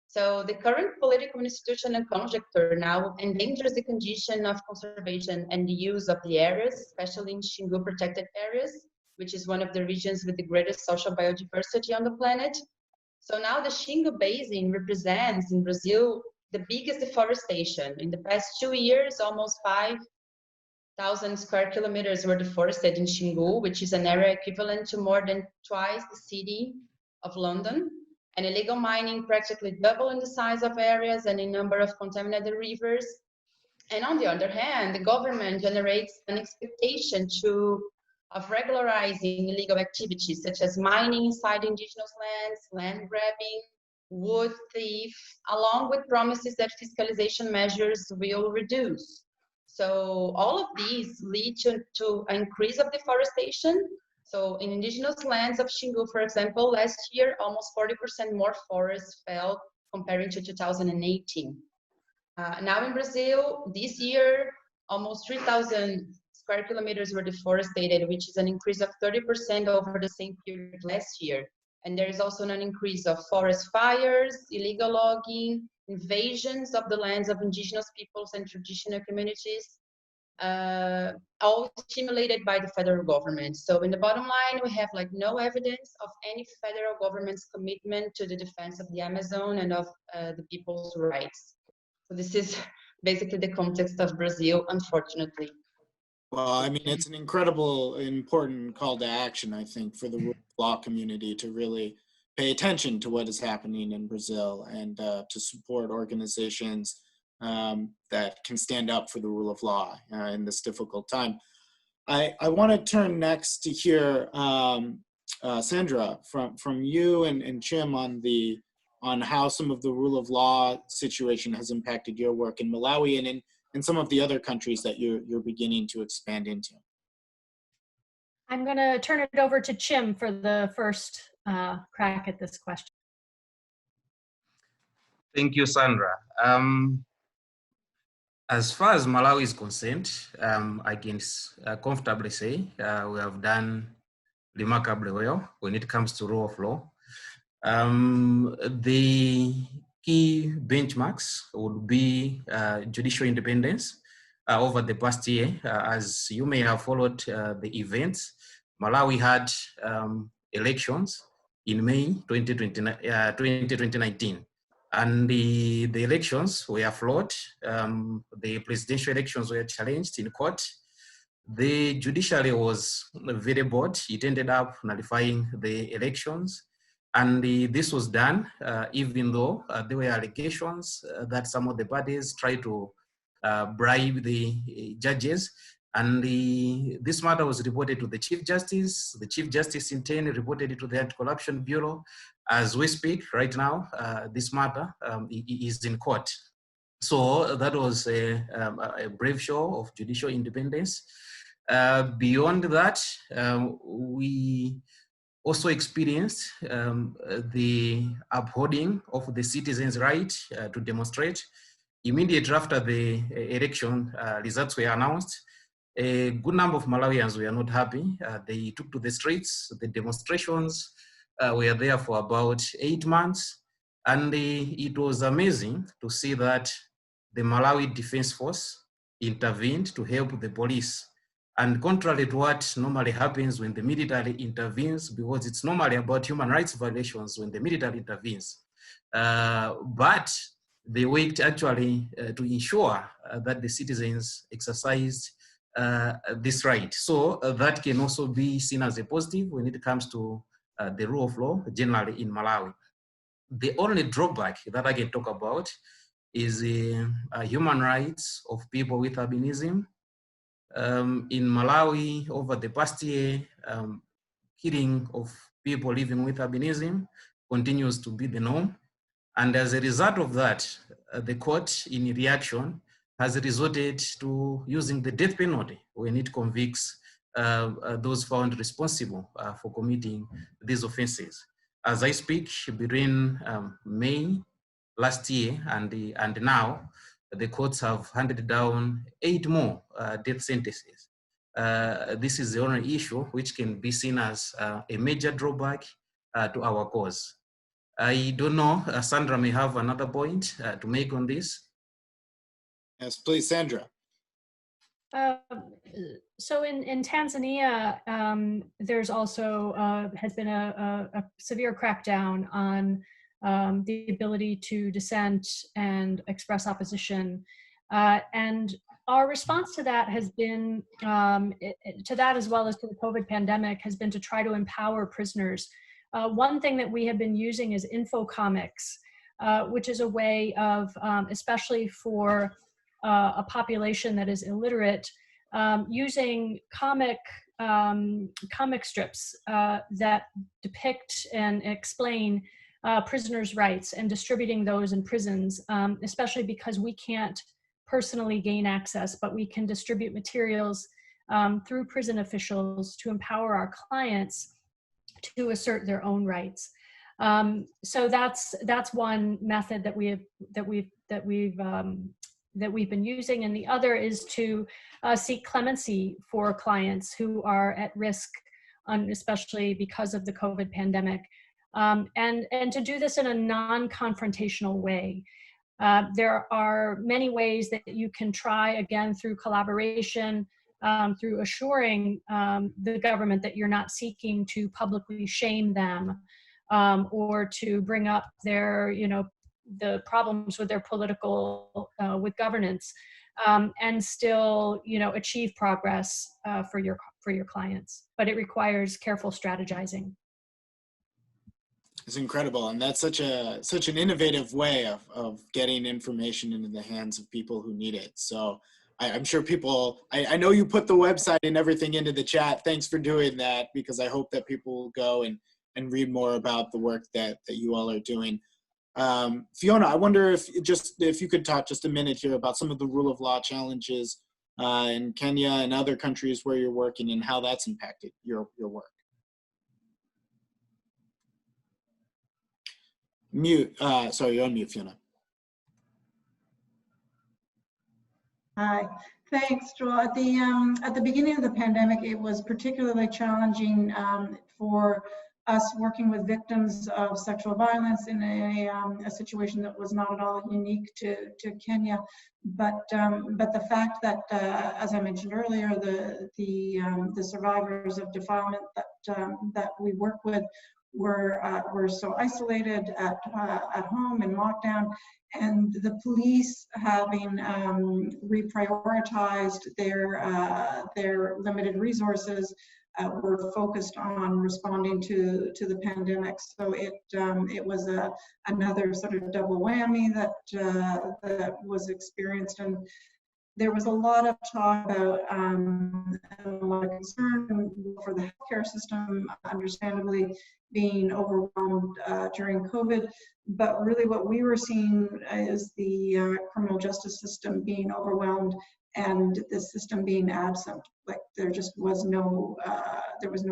So the current political institution and conjuncture now endangers the condition of conservation and the use of the areas, especially in Xingu protected areas, which is one of the regions with the greatest social biodiversity on the planet. So now the Xingu Basin represents in Brazil the biggest deforestation. In the past 2 years, almost 5,000 square kilometers were deforested in Xingu, which is an area equivalent to more than twice the city of London. And illegal mining practically double in the size of areas and in number of contaminated rivers. And on the other hand, the government generates an expectation of regularizing illegal activities such as mining inside indigenous lands, land grabbing, wood thief, along with promises that fiscalization measures will reduce. So all of these lead to an increase of deforestation. So in indigenous lands of Xingu, for example, last year, almost 40% more forests fell comparing to 2018. Now in Brazil, this year, almost 3,000 square kilometers were deforested, which is an increase of 30% over the same period last year. And there is also an increase of forest fires, illegal logging, invasions of the lands of indigenous peoples and traditional communities, all stimulated by the federal government. So in the bottom line, we have like no evidence of any federal government's commitment to the defense of the Amazon and of the people's rights. So this is basically the context of Brazil, unfortunately. Well, I mean, it's an incredible, important call to action, I think, for the rule of law community to really pay attention to what is happening in Brazil and to support organizations that can stand up for the rule of law in this difficult time. I want to turn next to hear Sandra from you and Chim on how some of the rule of law situation has impacted your work in Malawi and in some of the other countries that you're beginning to expand into. I'm going to turn it over to Chim for the first crack at this question. Thank you, Sandra. As far as Malawi is concerned, I can comfortably say we have done remarkably well when it comes to rule of law. The key benchmarks would be judicial independence. Over the past year, as you may have followed the events, Malawi had elections in May 2019. And the elections were flawed. The presidential elections were challenged in court. The judiciary was very bored. It ended up nullifying the elections. And this was done even though there were allegations that some of the parties tried to bribe the judges. And this matter was reported to the Chief Justice. The Chief Justice in turn reported it to the Anti-Corruption Bureau. As we speak right now, this matter is in court. So that was a brave show of judicial independence. Beyond that, we also experienced the upholding of the citizens' right to demonstrate. Immediately after the election results were announced, a good number of Malawians were not happy. They took to the streets. The demonstrations were there for about 8 months. And it was amazing to see that the Malawi Defense Force intervened to help the police. And contrary to what normally happens when the military intervenes, because it's normally about human rights violations when the military intervenes, but they worked actually to ensure that the citizens exercised this right. So that can also be seen as a positive when it comes to the rule of law generally in Malawi. The only drawback that I can talk about is human rights of people with albinism. In Malawi, over the past year, killing of people living with albinism continues to be the norm. And as a result of that, the court, in reaction, has resorted to using the death penalty when it convicts those found responsible for committing these offenses. As I speak, between May last year and now, the courts have handed down 8 more death sentences. This is the only issue which can be seen as a major drawback to our cause. I don't know, Sandra may have another point to make on this. Yes, please, Sandra. So in Tanzania, there's also has been a severe crackdown on the ability to dissent and express opposition. And our response to that has been, to that as well as to the COVID pandemic, has been to try to empower prisoners. One thing that we have been using is infocomics, which is a way of, especially for a population that is illiterate, using comic strips that depict and explain prisoners' rights and distributing those in prisons, especially because we can't personally gain access, but we can distribute materials through prison officials to empower our clients to assert their own rights. So that's one method that we've been using, and the other is to seek clemency for clients who are at risk, especially because of the COVID pandemic, and to do this in a non-confrontational way. There are many ways that you can try, again, through collaboration, through assuring the government that you're not seeking to publicly shame them or to bring up their, the problems with their political, with governance, and still, achieve progress for your clients. But it requires careful strategizing. It's incredible, and that's such an innovative way of getting information into the hands of people who need it. So I'm sure people, I know you put the website and everything into the chat. Thanks for doing that, because I hope that people will go and read more about the work that you all are doing. Fiona, I wonder if you could talk just a minute here about some of the rule of law challenges in Kenya and other countries where you're working and how that's impacted your work. Mute. Sorry, you're on mute, Fiona. Hi, thanks, Joel. At the beginning of the pandemic, it was particularly challenging for us working with victims of sexual violence in a situation that was not at all unique to Kenya. But the fact that, as I mentioned earlier, the survivors of defilement that we work with were so isolated at home in lockdown, and the police having reprioritized their limited resources were focused on responding to the pandemic. So it was another sort of double whammy that was experienced. And there was a lot of talk about a lot of concern for the healthcare system, understandably being overwhelmed during COVID. But really what we were seeing is the criminal justice system being overwhelmed and the system being absent. like there just was no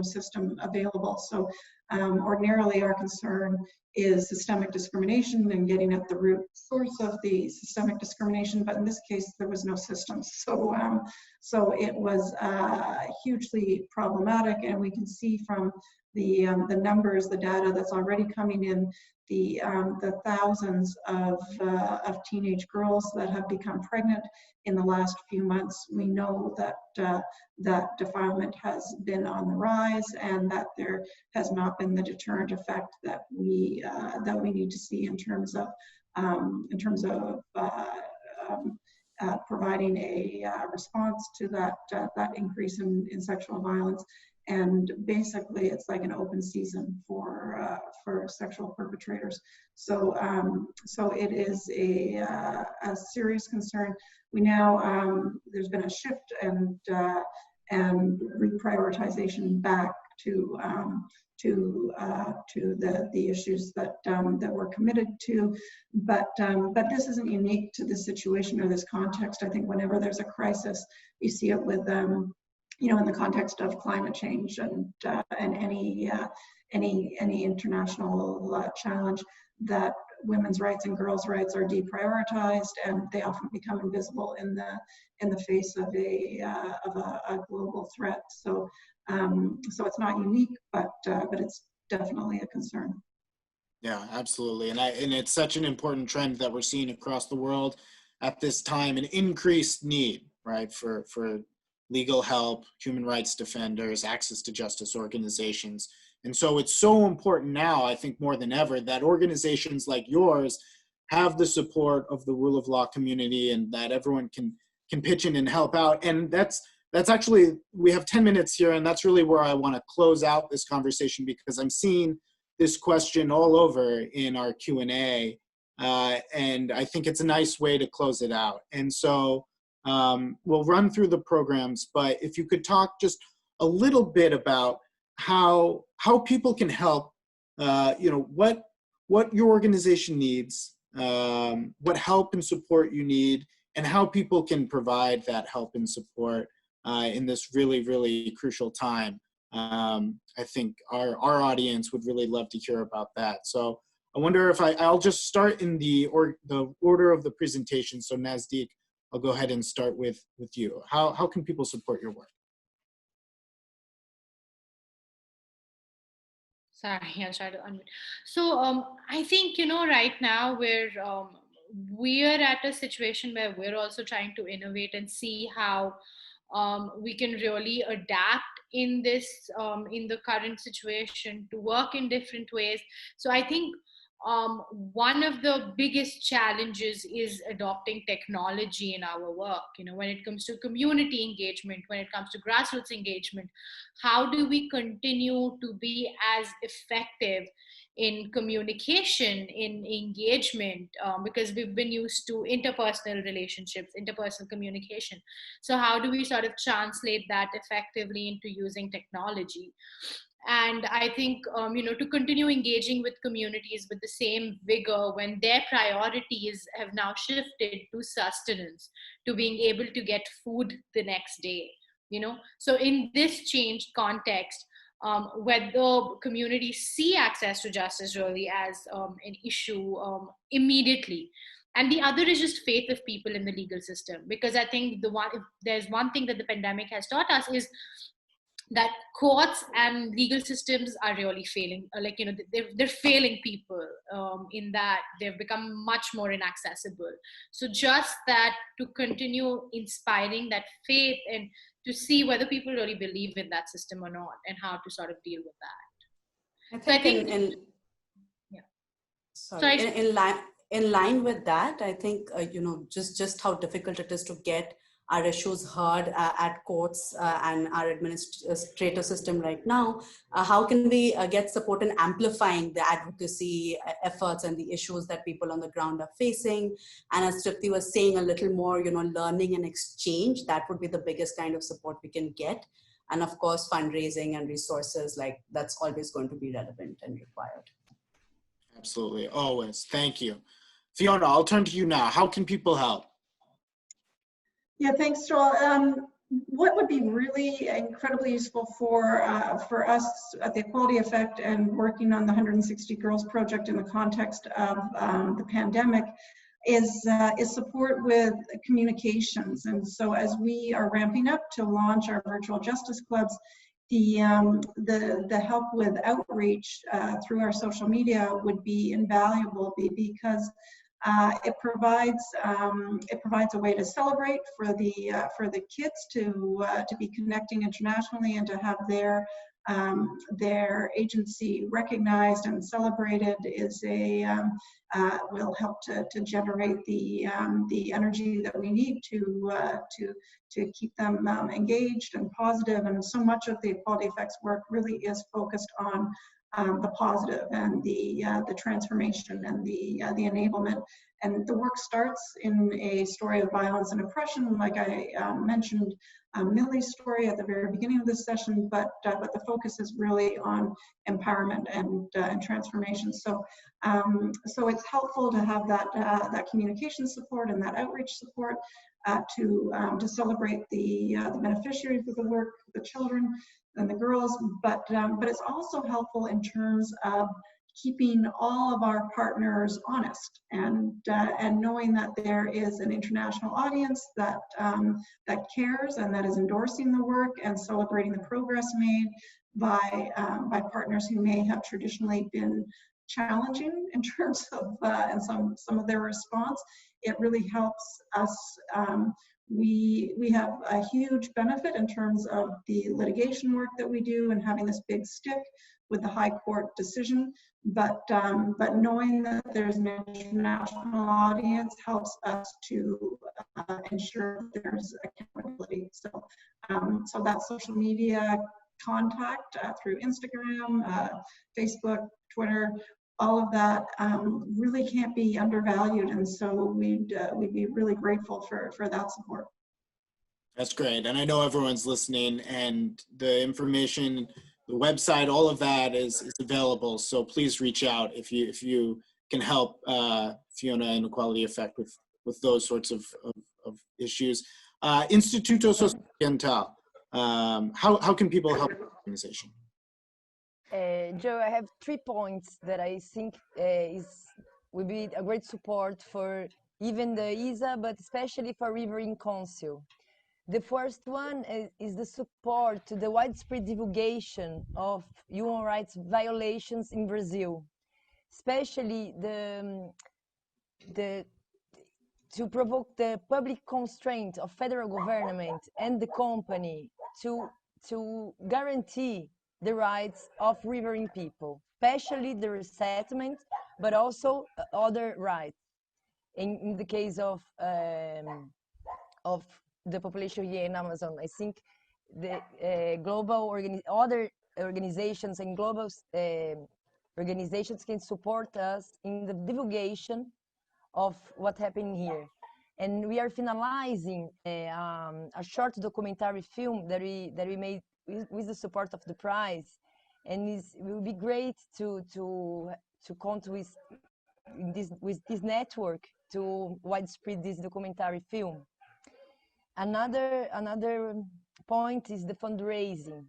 system available. So ordinarily our concern is systemic discrimination and getting at the root source of the systemic discrimination, but in this case there was no system. So so it was hugely problematic, and we can see from the numbers, the data that's already coming in, the thousands of teenage girls that have become pregnant in the last few months. We know that that defilement has been on the rise, and that there has not been the deterrent effect that we need to see in terms of providing a response to that increase in sexual violence. And basically, it's like an open season for sexual perpetrators. So so it is a serious concern. We now there's been a shift and reprioritization back to the issues that we're committed to, but this isn't unique to this situation or this context. I think whenever there's a crisis, you see it with you know, in the context of climate change and any international challenge, that women's rights and girls' rights are deprioritized, and they often become invisible in the face of a global threat. So so it's not unique, but it's definitely a concern. Yeah, absolutely. And it's such an important trend that we're seeing across the world at this time, an increased need, right, for legal help, human rights defenders, access to justice organizations. And so it's so important now, I think more than ever, that organizations like yours have the support of the rule of law community, and that everyone can pitch in and help out. And that's actually, we have 10 minutes here, and that's really where I want to close out this conversation, because I'm seeing this question all over in our Q&A, and I think it's a nice way to close it out. And so we'll run through the programs, but if you could talk just a little bit about how people can help, you know, what your organization needs, what help and support you need, and how people can provide that help and support in this really, really crucial time. I think our audience would really love to hear about that. So I wonder if I'll just start in the order of the presentation. So Nazdeek, I'll go ahead and start with you. How can people support your work? Sorry, I'll try to unmute. So I think, you know, right now we're at a situation where we're also trying to innovate and see how we can really adapt in this in the current situation to work in different ways. So I think one of the biggest challenges is adopting technology in our work. You know, when it comes to community engagement, when it comes to grassroots engagement, how do we continue to be as effective in communication, in engagement, because we've been used to interpersonal relationships, interpersonal communication. So how do we sort of translate that effectively into using technology? And I think, you know, to continue engaging with communities with the same vigor when their priorities have now shifted to sustenance, to being able to get food the next day, you know. So in this changed context, whether communities see access to justice really as an issue immediately. And the other is just faith of people in the legal system. Because I think if there's one thing that the pandemic has taught us is that courts and legal systems are really failing, like, you know, they're failing people in that they've become much more inaccessible. So just that, to continue inspiring that faith and to see whether people really believe in that system or not, and how to sort of deal with that. I think in line with that, I think, you know, just how difficult it is to get our issues heard at courts and our administrative system right now. How can we get support in amplifying the advocacy efforts and the issues that people on the ground are facing? And as Tripti was saying, a little more, you know, learning and exchange, that would be the biggest kind of support we can get. And of course, fundraising and resources, like, that's always going to be relevant and required. Absolutely, always. Thank you. Fiona, I'll turn to you now. How can people help? Yeah, thanks, Joel. what would be really incredibly useful for us at the Equality Effect and working on the 160 Girls Project in the context of the pandemic is support with communications. And so as we are ramping up to launch our virtual justice clubs, the help with outreach through our social media would be invaluable because it provides a way to celebrate for the kids to be connecting internationally and to have their agency recognized and celebrated will help to generate the energy that we need to keep them engaged and positive. And so much of the Equality Effects work really is focused on the positive and the transformation and the enablement. And the work starts in a story of violence and oppression, like I mentioned Millie's story at the very beginning of this session, but the focus is really on empowerment and transformation. So it's helpful to have that communication support and that outreach support to celebrate the beneficiaries of the work, the children and the girls, but it's also helpful in terms of keeping all of our partners honest and knowing that there is an international audience that cares and that is endorsing the work and celebrating the progress made by partners who may have traditionally been challenging in terms of and some of their response. It really helps us. We have a huge benefit in terms of the litigation work that we do and having this big stick with the High Court decision, but knowing that there's an international audience helps us to ensure there's accountability. So that social media contact through Instagram, Facebook, Twitter, all of that really can't be undervalued, and so we'd be really grateful for that support. That's great, and I know everyone's listening, and the information, the website, all of that is available. So please reach out if you can help Fiona and Equality Effect with those sorts of issues. Instituto Social, how can people help the organization? Joe, I have 3 points that I think will be a great support for even the ISA, but especially for Riverine Council. The first one is the support to the widespread divulgation of human rights violations in Brazil, especially to provoke the public constraint of federal government and the company to guarantee the rights of riverine people, especially the resettlement, but also other rights. In the case of the population here in Amazon, I think the other organizations and global organizations can support us in the divulgation of what happened here. And we are finalizing a short documentary film that we made with the support of the prize, and it will be great to count with this network to widespread this documentary film. Another point is the fundraising.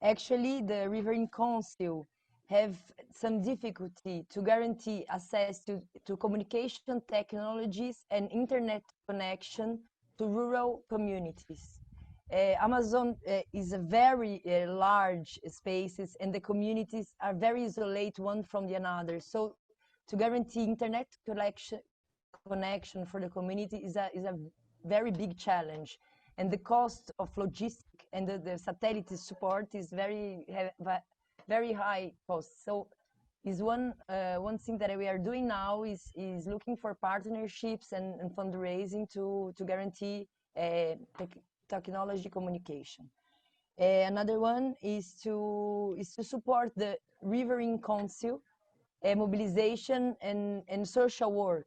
Actually, the Riverine Council have some difficulty to guarantee access to communication technologies and internet connection to rural communities. Amazon is a very large spaces, and the communities are very isolated one from the another. So to guarantee internet connection for the community is a very big challenge, and the cost of logistics and the satellite support is very high cost. So is one thing that we are doing now is looking for partnerships and fundraising to guarantee technology communication. Another one is to support the Riverine Council mobilization and social work,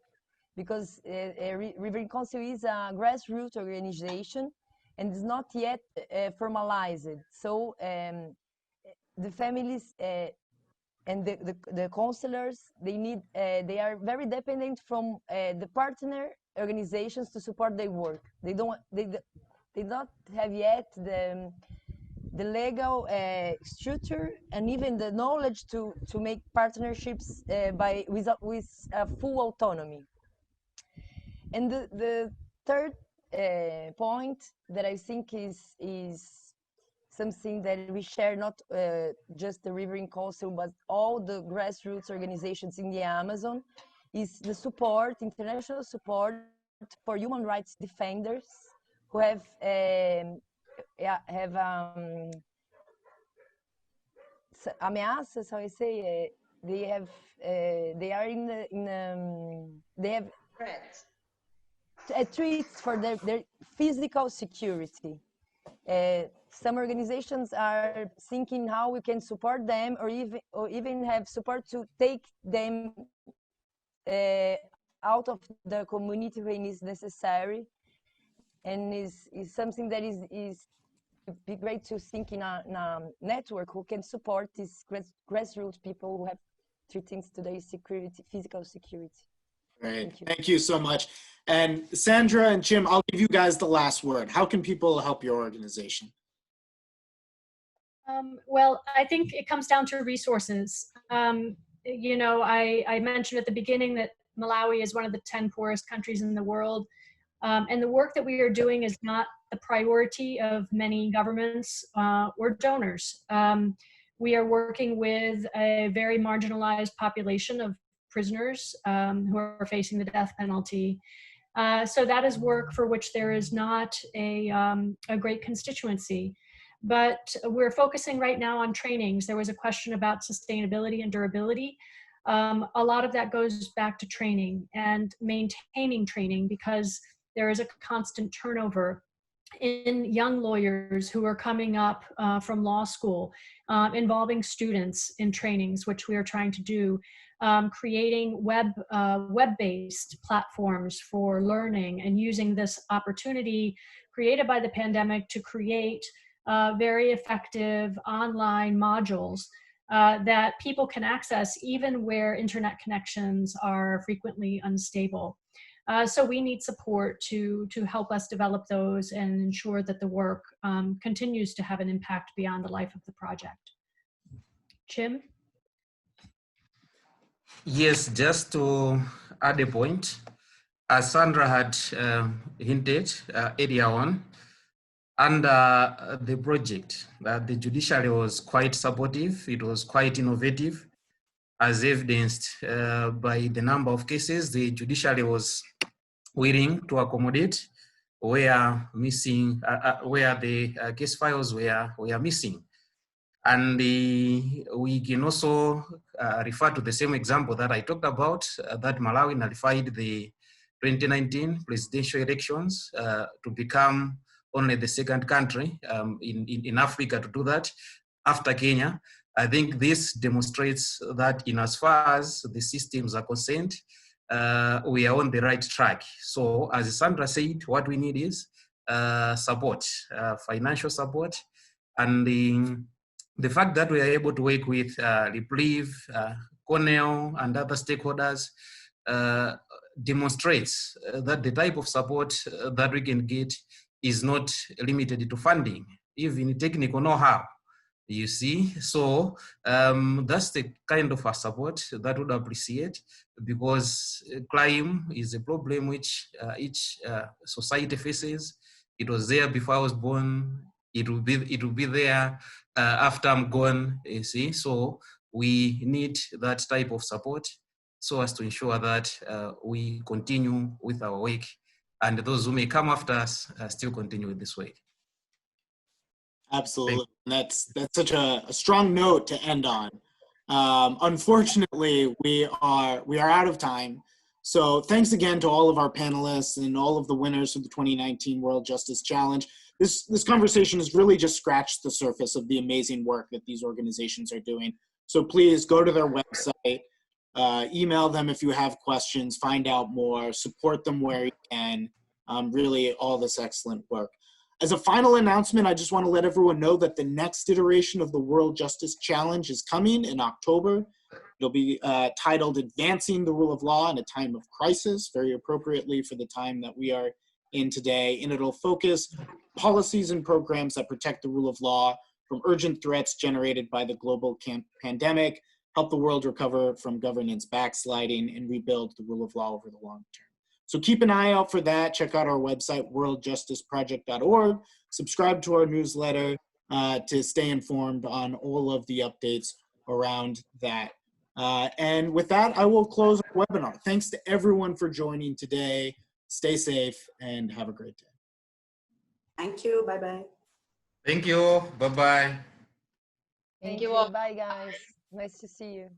because Riverine Council is a grassroots organization and is not yet formalized. So the families and the counselors, they are very dependent from the partner organizations to support their work. They they don't have yet the legal structure and even the knowledge to make partnerships with full autonomy. And the third point that I think is something that we share, not just the Riverine Council, but all the grassroots organizations in the Amazon, is the support, international support for human rights defenders who have ameaças, how I say, they are they have threats for their physical security. Some organizations are thinking how we can support them, or even have support to take them out of the community when it's necessary, and is something that is be great to think in a network who can support these grassroots people who have three things today: security, physical security. Great, thank you so much. And Sandra and Jim, I'll give you guys the last word. How can people help your organization? Well, I think it comes down to resources. You know, I mentioned at the beginning that Malawi is one of the 10 poorest countries in the world. And the work that we are doing is not the priority of many governments or donors. We are working with a very marginalized population of prisoners who are facing the death penalty. So that is work for which there is not a great constituency. But we're focusing right now on trainings. There was a question about sustainability and durability. A lot of that goes back to training and maintaining training, because there is a constant turnover in young lawyers who are coming up from law school, involving students in trainings, which we are trying to do, creating web-based platforms for learning, and using this opportunity created by the pandemic to create very effective online modules that people can access even where internet connections are frequently unstable. So we need support to help us develop those and ensure that the work continues to have an impact beyond the life of the project. Jim? Yes, just to add a point, as Sandra had hinted earlier on, under the project, the judiciary was quite supportive. It was quite innovative, as evidenced by the number of cases the judiciary was willing to accommodate where missing, where the case files were missing. And we can also refer to the same example that I talked about, that Malawi nullified the 2019 presidential elections to become only the second country in Africa to do that after Kenya. I think this demonstrates that in as far as the systems are concerned, we are on the right track. So as Sandra said, what we need is support, financial support, and the fact that we are able to work with Reprieve, Cornell, and other stakeholders demonstrates that the type of support that we can get is not limited to funding, even technical know-how, you see. So that's the kind of a support that would appreciate, because crime is a problem which each society faces. It was there before I was born. It will be there after I'm gone, you see. So we need that type of support so as to ensure that we continue with our work, and those who may come after us still continue with this work. Absolutely. That's such a strong note to end on. Unfortunately, we are out of time. So thanks again to all of our panelists and all of the winners of the 2019 World Justice Challenge. This conversation has really just scratched the surface of the amazing work that these organizations are doing. So please go to their website, email them if you have questions, find out more, support them where you can. Really, all this excellent work. As a final announcement, I just want to let everyone know that the next iteration of the World Justice Challenge is coming in October. It'll be titled Advancing the Rule of Law in a Time of Crisis, very appropriately for the time that we are in today, and it'll focus policies and programs that protect the rule of law from urgent threats generated by the global pandemic, help the world recover from governance backsliding, and rebuild the rule of law over the long term. So keep an eye out for that. Check out our website, worldjusticeproject.org. Subscribe to our newsletter to stay informed on all of the updates around that. And with that, I will close our webinar. Thanks to everyone for joining today. Stay safe and have a great day. Thank you. Bye-bye. Thank you. Bye-bye. Thank you you. all. Bye, guys. Nice to see you.